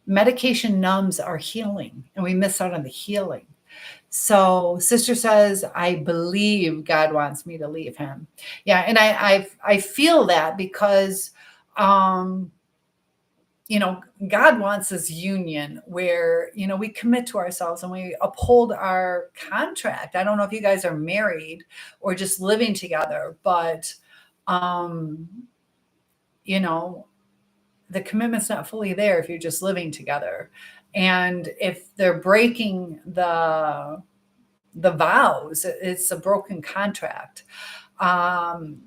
medication numbs our healing and we miss out on the healing. So sister says, I believe God wants me to leave him. Yeah. And I feel that because, you know, God wants this union where, you know, we commit to ourselves and we uphold our contract. I don't know if you guys are married or just living together, but, you know, the commitment's not fully there if you're just living together. And if they're breaking the vows, it's a broken contract. And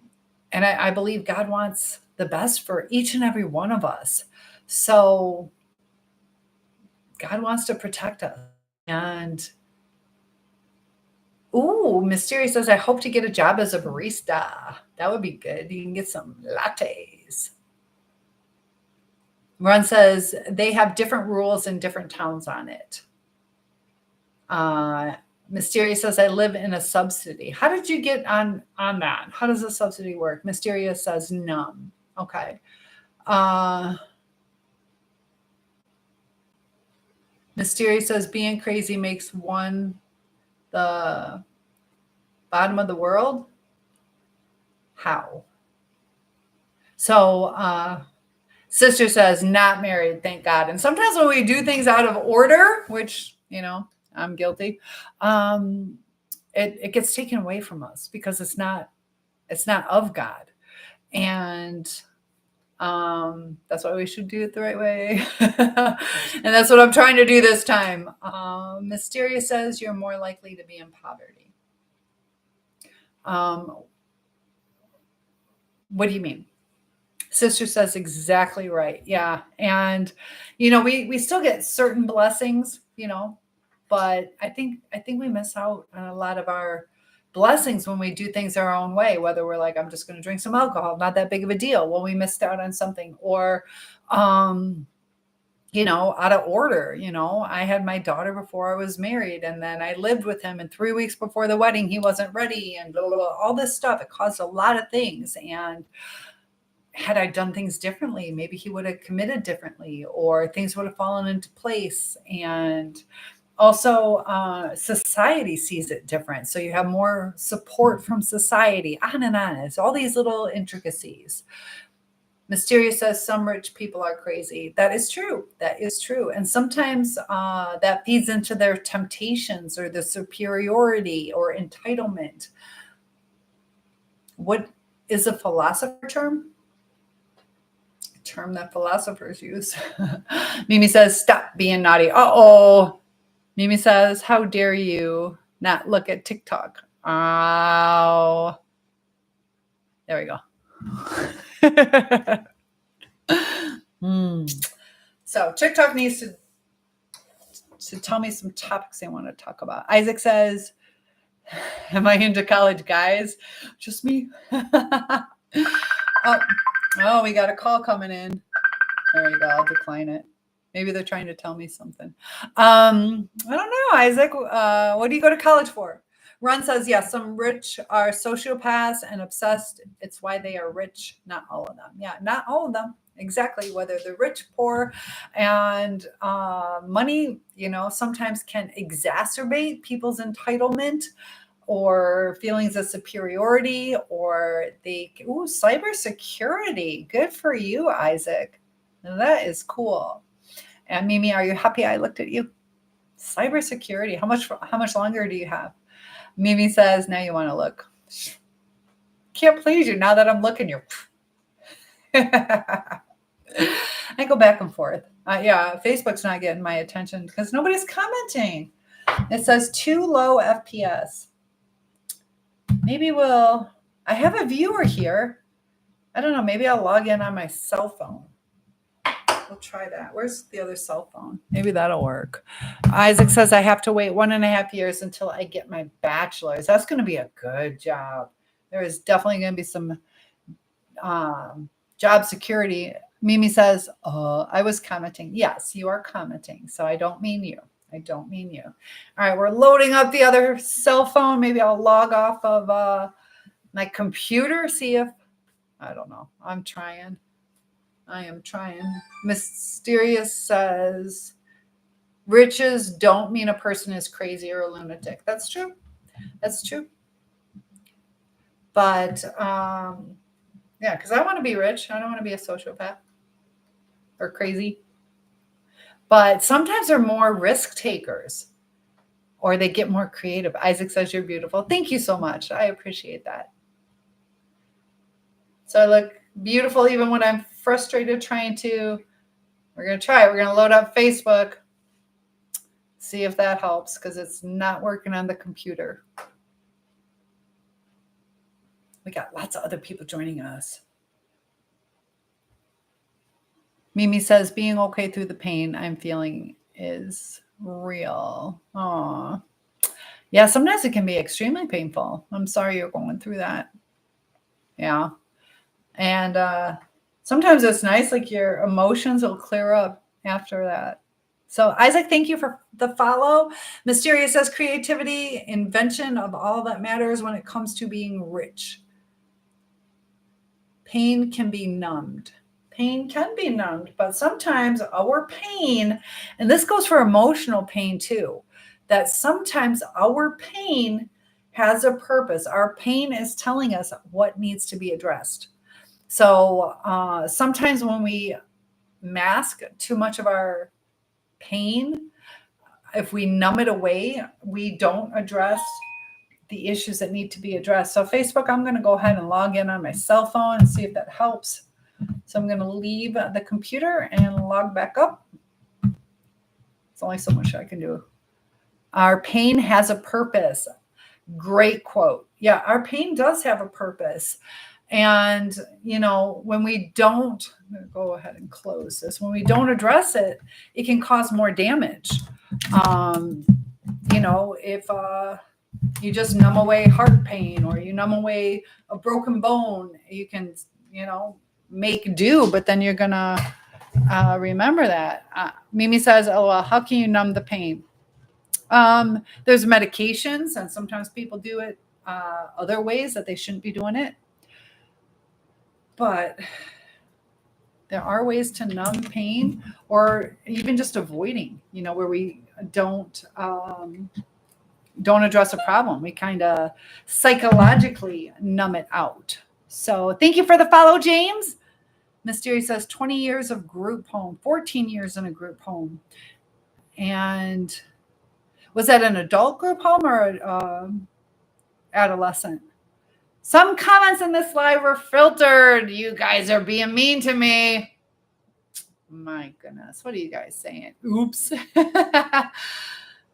I believe God wants the best for each and every one of us. So God wants to protect us. And ooh, Mystery says, I hope to get a job as a barista. That would be good. You can get some lattes. Ron says they have different rules in different towns on it. Mysterious says, I live in a subsidy. How did you get on that? How does a subsidy work? Mysterious says numb. Okay. Mysterious says being crazy makes one the bottom of the world. How? So sister says not married, thank God. And sometimes when we do things out of order, which, you know, I'm guilty, it gets taken away from us because it's not of God. And that's why we should do it the right way. And that's what I'm trying to do this time. Mysterious says you're more likely to be in poverty. What do you mean? Sister says exactly right. Yeah. And, you know, we still get certain blessings, you know, but I think we miss out on a lot of our blessings when we do things our own way, whether we're like, I'm just going to drink some alcohol, not that big of a deal. Well, we missed out on something. Or, you out of order. I had my daughter before I was married, and then I lived with him, and 3 weeks before the wedding, he wasn't ready, and blah, blah, blah, all this stuff. It caused a lot of things. And had I done things differently, maybe he would have committed differently, or things would have fallen into place. And also, society sees it different. So you have more support from society, on and on. It's all these little intricacies. Mysterious says some rich people are crazy. That is true. That is true. And sometimes that feeds into their temptations or the superiority or entitlement. What is a philosopher term? A term that philosophers use. Mimi says, stop being naughty. Uh-oh. Mimi says, how dare you not look at TikTok? Oh. There we go. So TikTok needs to tell me some topics they want to talk about. Isaac says, am I into college guys? Just me. Oh, we got a call coming in. There you go. I'll decline it. Maybe they're trying to tell me something. I don't know, Isaac. What do you go to college for? Ron says, yes, some rich are sociopaths and obsessed. It's why they are rich. Not all of them. Yeah, not all of them. Exactly. Whether they're rich, poor, and money, sometimes can exacerbate people's entitlement or feelings of superiority, or cybersecurity. Good for you, Isaac. That is cool. And Mimi, are you happy I looked at you? Cybersecurity. How much longer do you have? Mimi says, now you want to look. Can't please you now that I'm looking. You're. I go back and forth. Yeah, Facebook's not getting my attention because nobody's commenting. It says too low FPS. Maybe I have a viewer here. I don't know. Maybe I'll log in on my cell phone. We'll try that. Where's the other cell phone? Maybe that'll work. Isaac says I have to wait 1.5 years until I get my bachelor's. That's going to be a good job. There is definitely going to be some job security. Mimi says, I was commenting. Yes, you are commenting. So I don't mean you. I don't mean you. All right, we're loading up the other cell phone. Maybe I'll log off of my computer, see if, I don't know. I'm trying. I am trying. Mysterious says, riches don't mean a person is crazy or a lunatic. That's true. That's true. But, yeah, because I want to be rich. I don't want to be a sociopath or crazy. But sometimes they're more risk takers or they get more creative. Isaac says, you're beautiful. Thank you so much. I appreciate that. So I look beautiful even when I'm frustrated trying to. We're going to try it. We're going to load up Facebook. See if that helps because it's not working on the computer. We got lots of other people joining us. Mimi says, being okay through the pain I'm feeling is real. Aw. Yeah, sometimes it can be extremely painful. I'm sorry you're going through that. Yeah. And sometimes it's nice, like your emotions will clear up after that. So Isaac, thank you for the follow. Mysterious says creativity, invention of all that matters when it comes to being rich. Pain can be numbed. Pain can be numbed, but sometimes our pain, and this goes for emotional pain too, that sometimes our pain has a purpose. Our pain is telling us what needs to be addressed. So sometimes when we mask too much of our pain, if we numb it away, we don't address the issues that need to be addressed. So Facebook, I'm going to go ahead and log in on my cell phone and see if that helps. So I'm going to leave the computer and log back up. It's only so much I can do. Our pain has a purpose. Great quote. Yeah, our pain does have a purpose. And, when we don't, I'm going to go ahead and close this. When we don't address it, it can cause more damage. If you just numb away heart pain or you numb away a broken bone, you can, make do, but then you're going to Remember that. Mimi says, "LOL, how can you numb the pain?" There's medications, and sometimes people do it other ways that they shouldn't be doing it. But there are ways to numb pain, or even just avoiding, where we don't address a problem. We kind of psychologically numb it out. So thank you for the follow, James. Mystery says 20 years of group home, 14 years in a group home. And was that an adult group home or adolescent? Some comments in this live were filtered. You guys are being mean to me. My goodness. What are you guys saying? Oops.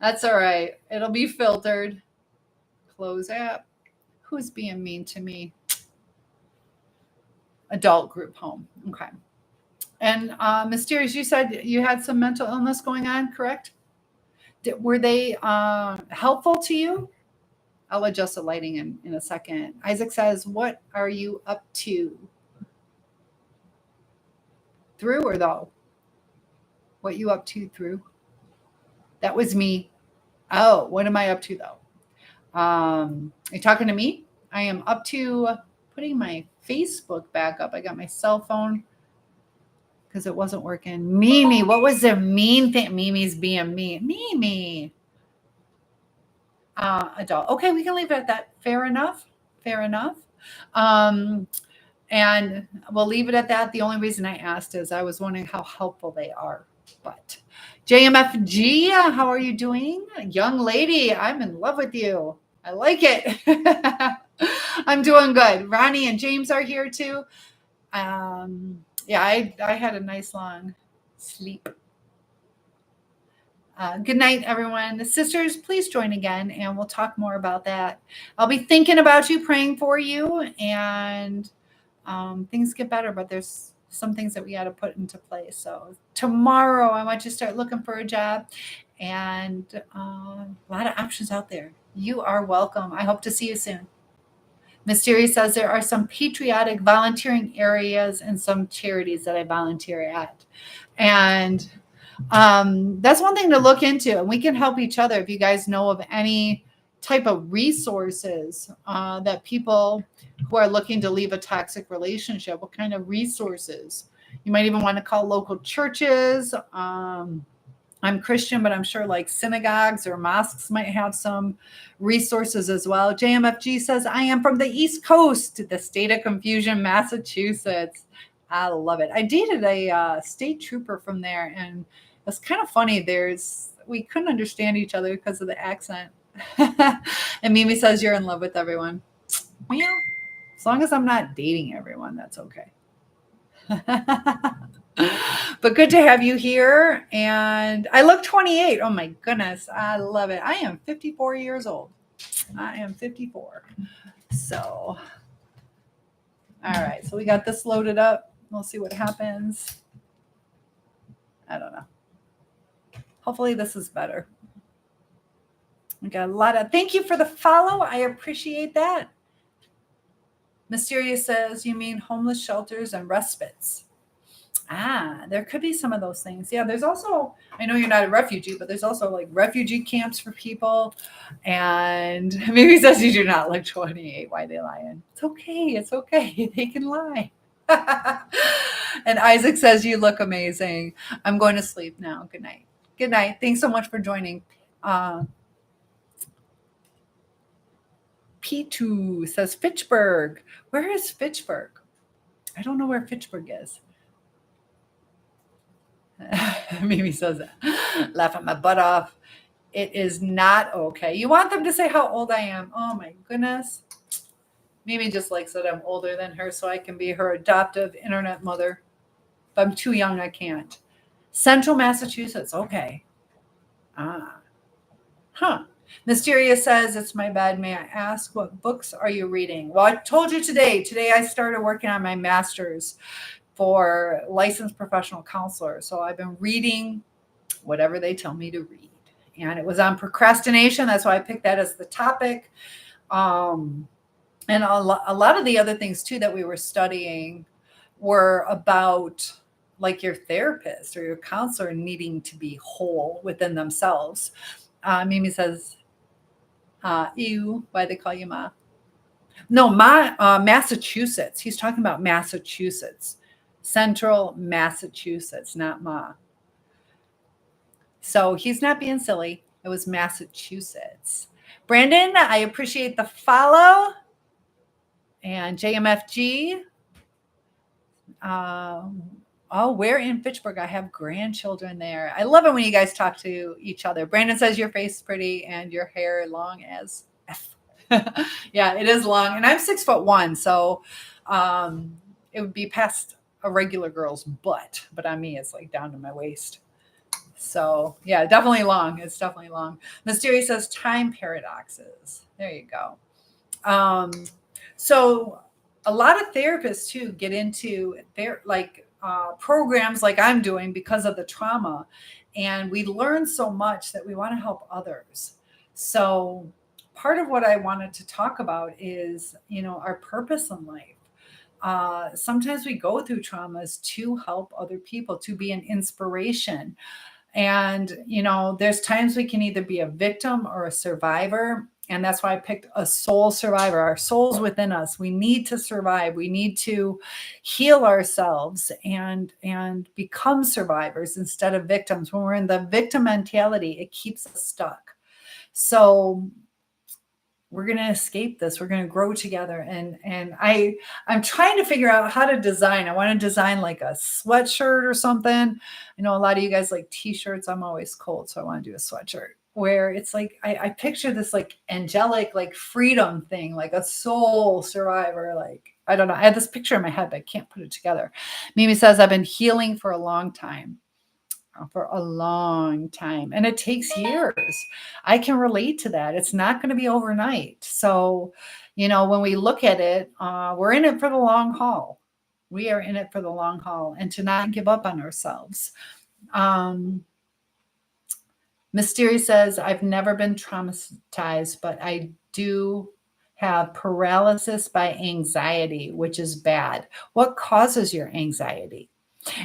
That's all right. It'll be filtered. Close app. Who's being mean to me? Adult group home. Okay. And Mysterious, you said you had some mental illness going on, correct? Were they helpful to you? I'll adjust the lighting in a second. Isaac says, what are you up to? Through or though? What you up to through? That was me. Oh, what am I up to though? Are you talking to me? I am up to putting my Facebook back up. I got my cell phone because it wasn't working. Mimi, what was the mean thing? Mimi's being mean. Mimi. Adult. Okay, we can leave it at that. Fair enough. Fair enough. And we'll leave it at that. The only reason I asked is I was wondering how helpful they are. But JMFG, how are you doing? Young lady, I'm in love with you. I like it. I'm doing good. Ronnie and James are here too. Yeah, I had a nice long sleep. Good night, everyone. The sisters, please join again, and we'll talk more about that. I'll be thinking about you, praying for you, and things get better, but there's some things that we got to put into place. So tomorrow, I want you to start looking for a job, and a lot of options out there. You are welcome. I hope to see you soon. Mystery says there are some patriotic volunteering areas and some charities that I volunteer at. And that's one thing to look into, and we can help each other. If you guys know of any type of resources that people who are looking to leave a toxic relationship, what kind of resources? You might even want to call local churches. I'm Christian, but I'm sure like synagogues or mosques might have some resources as well. JMFG says, I am from the East Coast, the state of confusion, Massachusetts. I love it. I dated a state trooper from there, and it's kind of funny. We couldn't understand each other because of the accent. And Mimi says you're in love with everyone. Well, as long as I'm not dating everyone, that's okay. But good to have you here. And I look 28. Oh my goodness. I love it. I am 54 years old. I am 54. So, all right. So we got this loaded up. We'll see what happens. I don't know. Hopefully this is better. We got a lot of, thank you for the follow. I appreciate that. Mysterious says, you mean homeless shelters and respites? There could be some of those things. Yeah, there's also, I know you're not a refugee, but there's also like refugee camps for people. And maybe says you do not look 28. Why are they lying? It's okay. It's okay. They can lie. And Isaac says, you look amazing. I'm going to sleep now. Good night. Good night. Thanks so much for joining. P2 says Fitchburg. Where is Fitchburg? I don't know where Fitchburg is. Mimi says, laughing my butt off. It is not okay. You want them to say how old I am. Oh my goodness. Mimi just likes that I'm older than her so I can be her adoptive internet mother. If I'm too young, I can't. Central Massachusetts. Okay. Mysterious says, it's my bad. May I ask, what books are you reading? Well, I told you today. Today I started working on my master's for licensed professional counselor. So I've been reading whatever they tell me to read. And it was on procrastination. That's why I picked that as the topic. And a lot of the other things too that we were studying were about like your therapist or your counselor needing to be whole within themselves. Mimi says, ew, why they call you Ma? No, Massachusetts. He's talking about Massachusetts, Central Massachusetts, not Ma. So he's not being silly. It was Massachusetts. Brandon, I appreciate the follow. And JMFG. Oh, we're in Fitchburg. I have grandchildren there. I love it when you guys talk to each other. Brandon says your face is pretty and your hair long as F. Yeah, it is long. And I'm 6'1", so it would be past a regular girl's butt. But on me, it's like down to my waist. So yeah, definitely long. It's definitely long. Mysterious says time paradoxes. There you go. So a lot of therapists too get into their programs like I'm doing because of the trauma, and we learn so much that we want to help others. So part of what I wanted to talk about is, our purpose in life. Sometimes we go through traumas to help other people, to be an inspiration. And, there's times we can either be a victim or a survivor. And that's why I picked a soul survivor. Our soul's within us. We need to survive. We need to heal ourselves and become survivors instead of victims. When we're in the victim mentality, it keeps us stuck. So we're going to escape this. We're going to grow together. And I'm trying to figure out how to design. I want to design like a sweatshirt or something. I know a lot of you guys like t-shirts. I'm always cold, so I want to do a sweatshirt where it's like, I picture this like angelic, like freedom thing, like a soul survivor. Like, I don't know. I had this picture in my head, but I can't put it together. Mimi says, I've been healing for a long time. And it takes years. I can relate to that. It's not going to be overnight. So, when we look at it, we're in it for the long haul. We are in it for the long haul, and to not give up on ourselves. Mystery says, I've never been traumatized, but I do have paralysis by anxiety, which is bad. What causes your anxiety?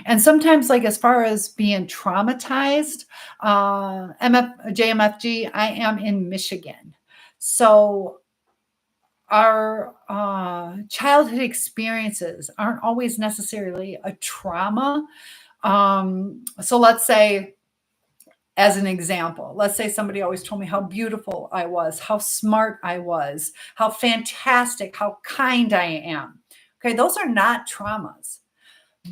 And sometimes, like as far as being traumatized, JMFG, I am in Michigan. So our childhood experiences aren't always necessarily a trauma. So let's say, as an example, let's say somebody always told me how beautiful I was, how smart I was, how fantastic, how kind I am. Okay, those are not traumas,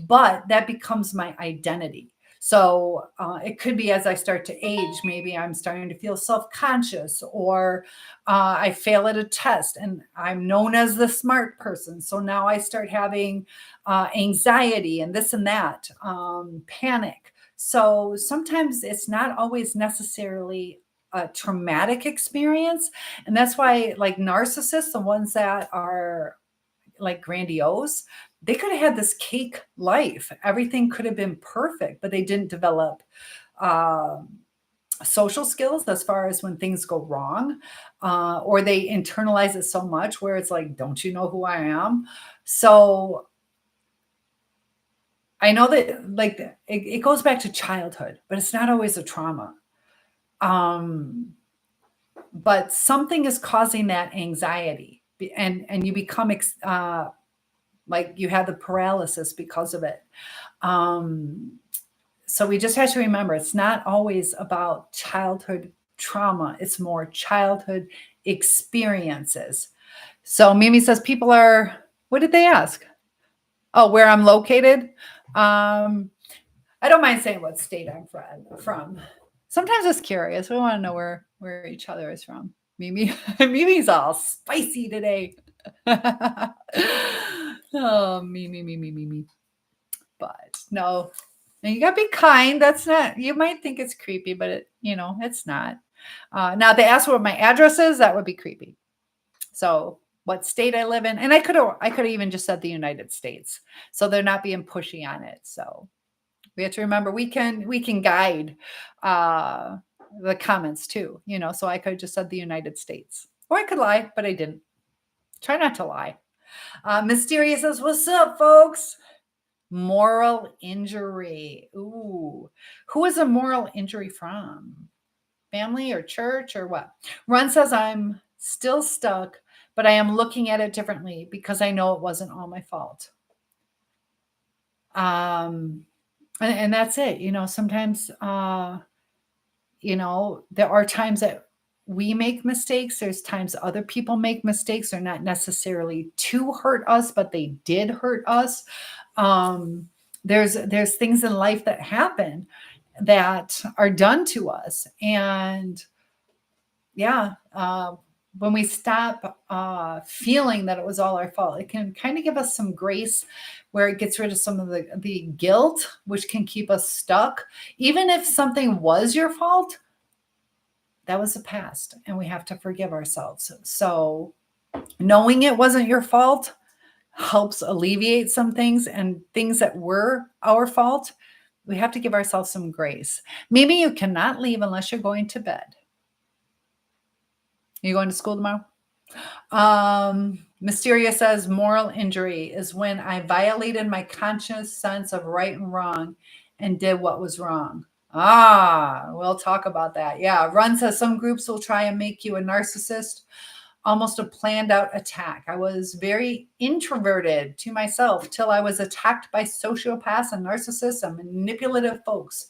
but that becomes my identity. So it could be as I start to age, maybe I'm starting to feel self-conscious, or I fail at a test and I'm known as the smart person. So now I start having anxiety and this and that, panic. So sometimes it's not always necessarily a traumatic experience. And that's why, like narcissists, the ones that are like grandiose, they could have had this cake life. Everything could have been perfect, but they didn't develop social skills as far as when things go wrong, or they internalize it so much where it's like, don't you know who I am? So I know that like it goes back to childhood, but it's not always a trauma. But something is causing that anxiety, and you become like you have the paralysis because of it. So we just have to remember, it's not always about childhood trauma. It's more childhood experiences. So Mimi says people are, what did they ask? Oh, where I'm located. I don't mind saying what state I'm from. Sometimes it's curious. We want to know where each other is from. Mimi, Mimi's all spicy today. Oh, me. But no, and you gotta be kind. That's not. You might think it's creepy, but it's not. Now, if they ask what my address is, that would be creepy. So, what state I live in, and I could have even just said the United States, so they're not being pushy on it. So we have to remember we can guide the comments too. So I could have just said the United States, or I could lie, but I didn't. Try not to lie. Mysterious says, "What's up, folks?" Moral injury. Ooh. Who is a moral injury from? Family or church or what? Ron says, I'm still stuck, but I am looking at it differently because I know it wasn't all my fault. And that's it. Sometimes, there are times that we make mistakes. There's times other people make mistakes. They're not necessarily to hurt us, but they did hurt us. There's things in life that happen that are done to us. And yeah, when we stop feeling that it was all our fault, it can kind of give us some grace where it gets rid of some of the guilt, which can keep us stuck. Even if something was your fault, that was the past, and we have to forgive ourselves. So knowing it wasn't your fault helps alleviate some things, and things that were our fault, we have to give ourselves some grace. Maybe you cannot leave unless you're going to bed. Are you going to school tomorrow? Mysteria says moral injury is when I violated my conscious sense of right and wrong and did what was wrong. We'll talk about that. Yeah. Run says some groups will try and make you a narcissist, almost a planned out attack. I was very introverted to myself till I was attacked by sociopaths and narcissists and manipulative folks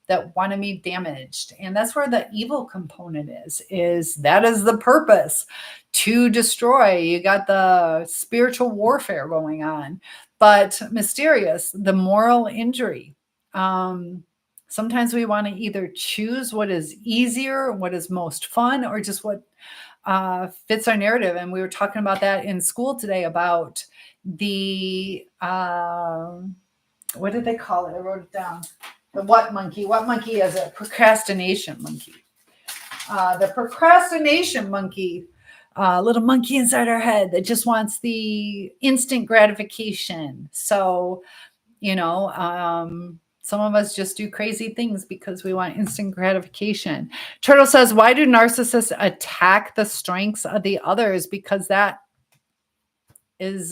that wanted me damaged. And that's where the evil component is that is the purpose, to destroy. You got the spiritual warfare going on. But mysterious, the moral injury. Sometimes we want to either choose what is easier, what is most fun, or just what fits our narrative. And we were talking about that in school today about the, what did they call it? I wrote it down. The what monkey? What monkey is it? Procrastination monkey. The procrastination monkey, little monkey inside our head that just wants the instant gratification. So, some of us just do crazy things because we want instant gratification. Turtle says, why do narcissists attack the strengths of the others? Because that is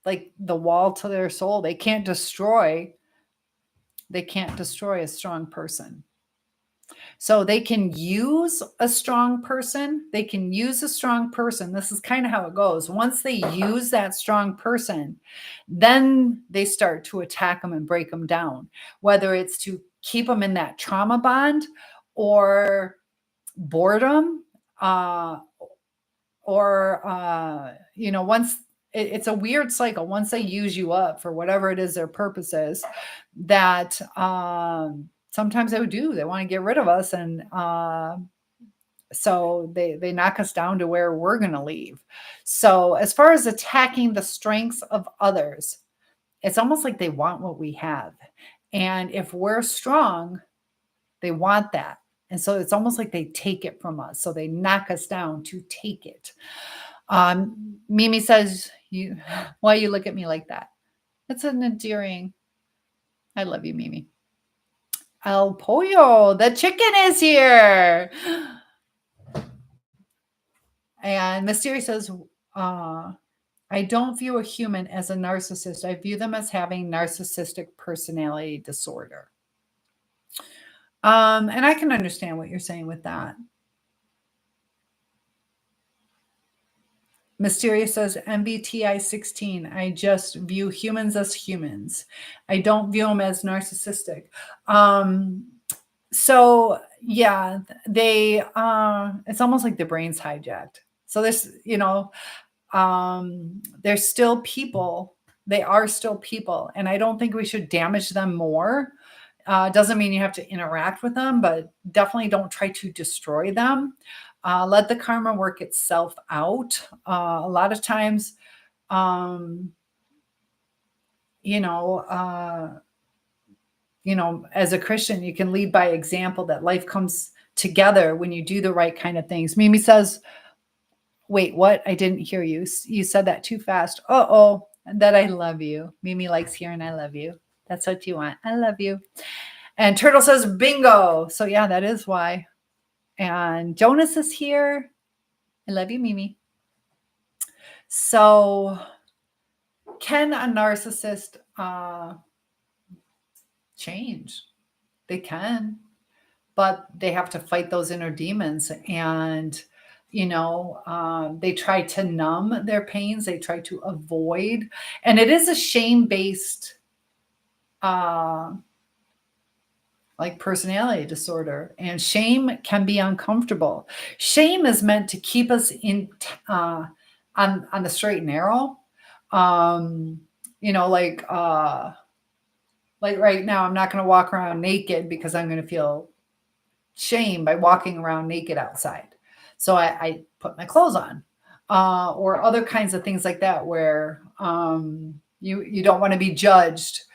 like the wall to their soul. They can't destroy a strong person. So they can use a strong person. This is kind of how it goes. Once they use that strong person, then they start to attack them and break them down, whether it's to keep them in that trauma bond or boredom, once it's a weird cycle. Once they use you up for whatever it is their purpose is, that sometimes they want to get rid of us, and so they knock us down to where we're going to leave. So as far as attacking the strengths of others, it's almost like they want what we have, and if we're strong, they want that. And so it's almost like they take it from us. So they knock us down to take it. Mimi says, why you look at me like that? That's an endearing. I love you, Mimi. El Pollo, the chicken is here. And Mystery says, I don't view a human as a narcissist. I view them as having narcissistic personality disorder. And I can understand what you're saying with that. Mysterious says, MBTI 16. I just view humans as humans. I don't view them as narcissistic. So yeah, they, it's almost like the brain's hijacked. So there's, there's still people. They are still people. And I don't think we should damage them more. Doesn't mean you have to interact with them, but definitely don't try to destroy them. Let the karma work itself out. A lot of times, as a Christian, you can lead by example, that life comes together when you do the right kind of things. Mimi says, wait, what? I didn't hear you. You said that too fast. That I love you. Mimi likes hearing I love you. That's what you want. I love you. And Turtle says, bingo. So yeah, that is why. And Jonas is here. I love you, Mimi. So can a narcissist change? They can, but they have to fight those inner demons. And, they try to numb their pains. They try to avoid. And it is a shame-based like personality disorder, and shame can be uncomfortable. Shame is meant to keep us in on the straight and narrow. Like right now, I'm not going to walk around naked because I'm going to feel shame by walking around naked outside. So I put my clothes on, or other kinds of things like that, where you don't want to be judged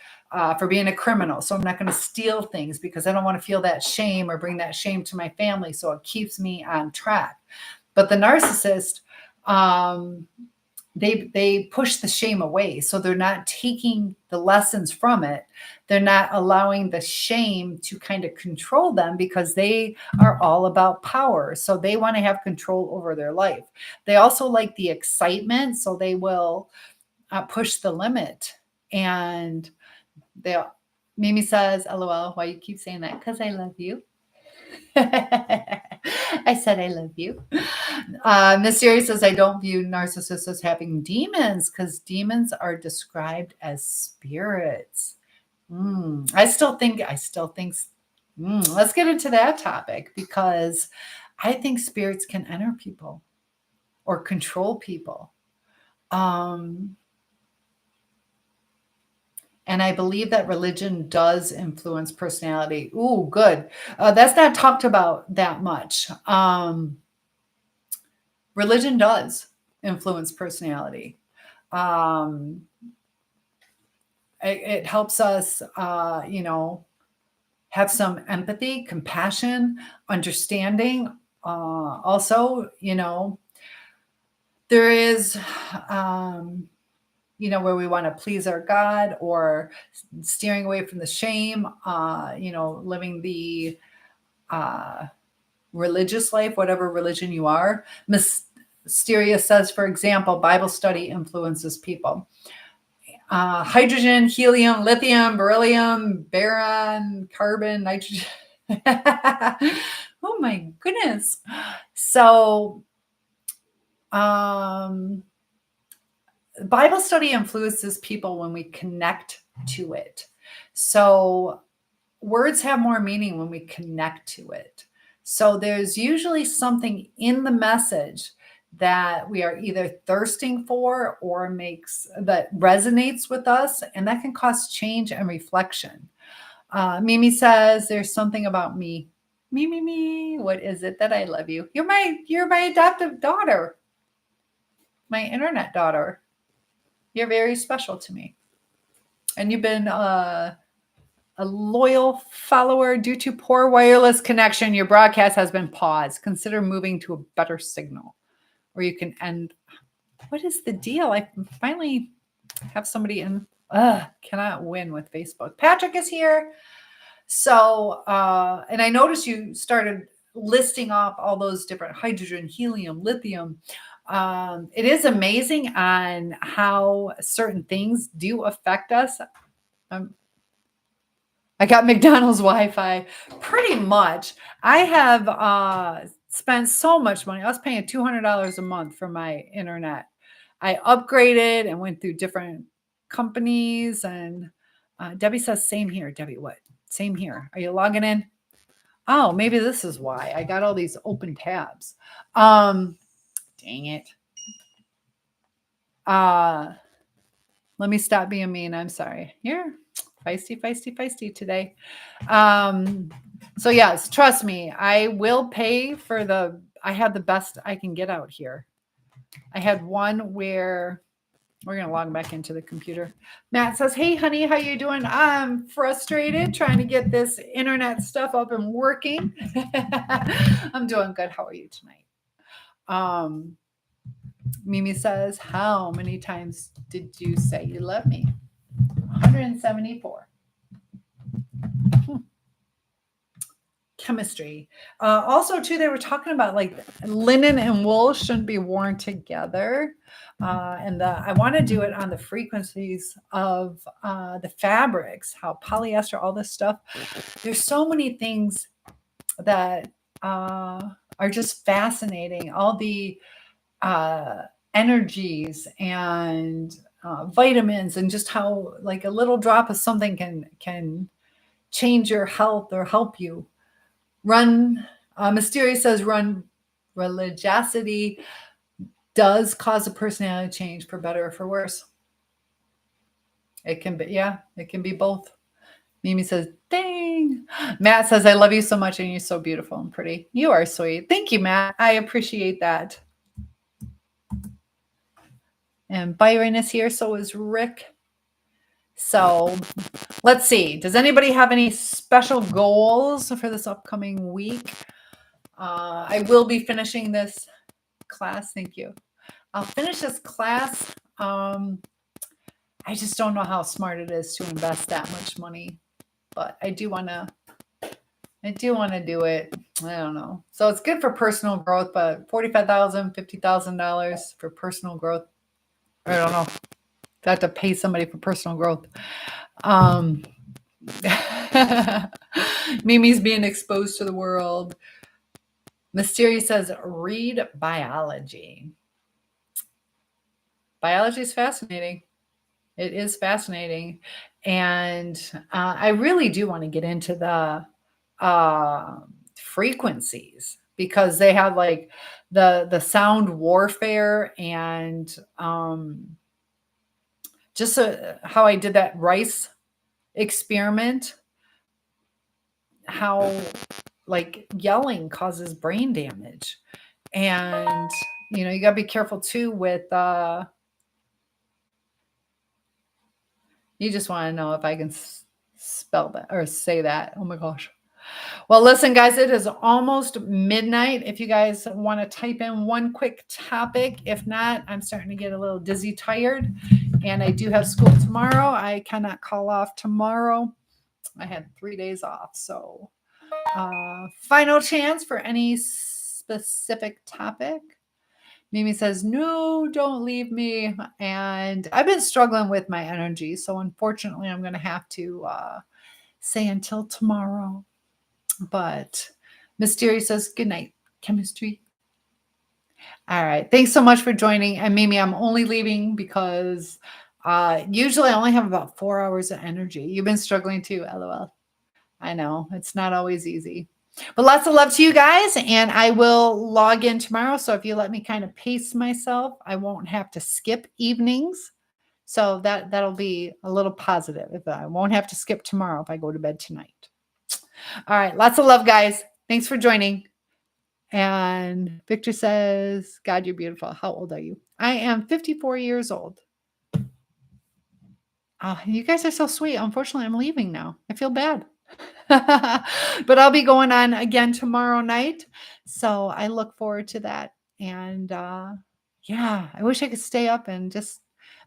for being a criminal. So I'm not going to steal things because I don't want to feel that shame or bring that shame to my family. So it keeps me on track. But the narcissist, they push the shame away. So they're not taking the lessons from it. They're not allowing the shame to kind of control them, because they are all about power. So they want to have control over their life. They also like the excitement. So they will push the limit. And Mimi says, LOL, why you keep saying that? Because I love you. I said I love you. Miss Siri says, I don't view narcissists as having demons, because demons are described as spirits. I still think, let's get into that topic, because I think spirits can enter people or control people. And I believe that religion does influence personality. Ooh, good. That's not talked about that much. Religion does influence personality. It helps us, have some empathy, compassion, understanding. Also, there is, where we want to please our God, or steering away from the shame, living the religious life, whatever religion you are. Mysteria says, for example, Bible study influences people. Hydrogen, helium, lithium, beryllium, boron, carbon, nitrogen. Oh my goodness. So, Bible study influences people when we connect to it. So words have more meaning when we connect to it. So there's usually something in the message that we are either thirsting for or that resonates with us, and that can cause change and reflection. Mimi says, there's something about me. Me. What is it that I love you? You're my adoptive daughter, my internet daughter. You're very special to me. And you've been a loyal follower. Due to poor wireless connection, your broadcast has been paused. Consider moving to a better signal, or you can end. What is the deal? I finally have somebody in. Cannot win with Facebook. Patrick is here. So, and I noticed you started listing off all those different hydrogen, helium, lithium. It is amazing on how certain things do affect us. I got McDonald's Wi-Fi pretty much. I have spent so much money. I was paying $200 a month for my internet. I upgraded and went through different companies, and Debbie says, same here. Debbie, what? Same here. Are you logging in? Oh, maybe this is why I got all these open tabs. Dang it. Let me stop being mean. I'm sorry. You're feisty today. So yes, trust me, I will pay for I had the best I can get out here. I had one where we're going to log back into the computer. Matt says, hey, honey, how you doing? I'm frustrated trying to get this internet stuff up and working. I'm doing good. How are you tonight? Mimi says, how many times did you say you love me? 174. chemistry. Also, too, they were talking about like linen and wool shouldn't be worn together. And I want to do it on the frequencies of the fabrics, how polyester, all this stuff. There's so many things that are just fascinating. All the energies and vitamins, and just how like a little drop of something can change your health or help you. Mysterious says religiosity does cause a personality change for better or for worse. It can be, yeah, it can be both. Mimi says, dang. Matt says, I love you so much and you're so beautiful and pretty. You are sweet. Thank you, Matt. I appreciate that. And Byron is here. So is Rick. So let's see. Does anybody have any special goals for this upcoming week? I will be finishing this class. Thank you. I'll finish this class. I just don't know how smart it is to invest that much money, but I do want to do it. I don't know. So it's good for personal growth, but $45,000, $50,000 for personal growth. I don't know. I have to pay somebody for personal growth. Mimi's being exposed to the world. Mysterious says, read biology. Biology is fascinating. It is fascinating. And I really do want to get into the frequencies, because they have like the sound warfare, and just how I did that rice experiment, how like yelling causes brain damage. And you got to be careful too with you just want to know if I can spell that or say that. Oh my gosh. Well, listen, guys, it is almost midnight. If you guys want to type in one quick topic, if not, I'm starting to get a little dizzy, tired, and I do have school tomorrow. I cannot call off tomorrow. I had 3 days off. So final chance for any specific topic. Mimi says, no, don't leave me. And I've been struggling with my energy. So unfortunately, I'm going to have to say until tomorrow. But Mysterious says, good night, chemistry. All right. Thanks so much for joining. And Mimi, I'm only leaving because usually I only have about 4 hours of energy. You've been struggling too, LOL. I know. It's not always easy. But lots of love to you guys, and I will log in tomorrow. So if you let me kind of pace myself, I won't have to skip evenings. So that'll be a little positive. If I won't have to skip tomorrow if I go to bed tonight. All right. Lots of love, guys. Thanks for joining. And Victor says, God, you're beautiful. How old are you? I am 54 years old. Oh, you guys are so sweet. Unfortunately, I'm leaving now. I feel bad. But I'll be going on again tomorrow night. So I look forward to that. And yeah, I wish I could stay up and just,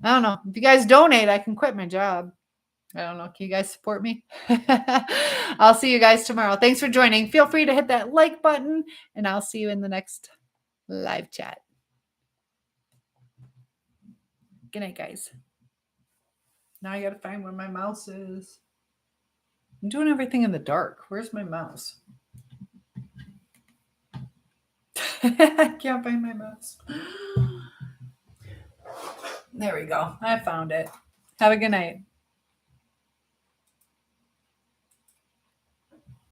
I don't know. If you guys donate, I can quit my job. I don't know. Can you guys support me? I'll see you guys tomorrow. Thanks for joining. Feel free to hit that like button, and I'll see you in the next live chat. Good night, guys. Now I got to find where my mouse is. I'm doing everything in the dark. Where's my mouse? I can't find my mouse. There we go. I found it. Have a good night.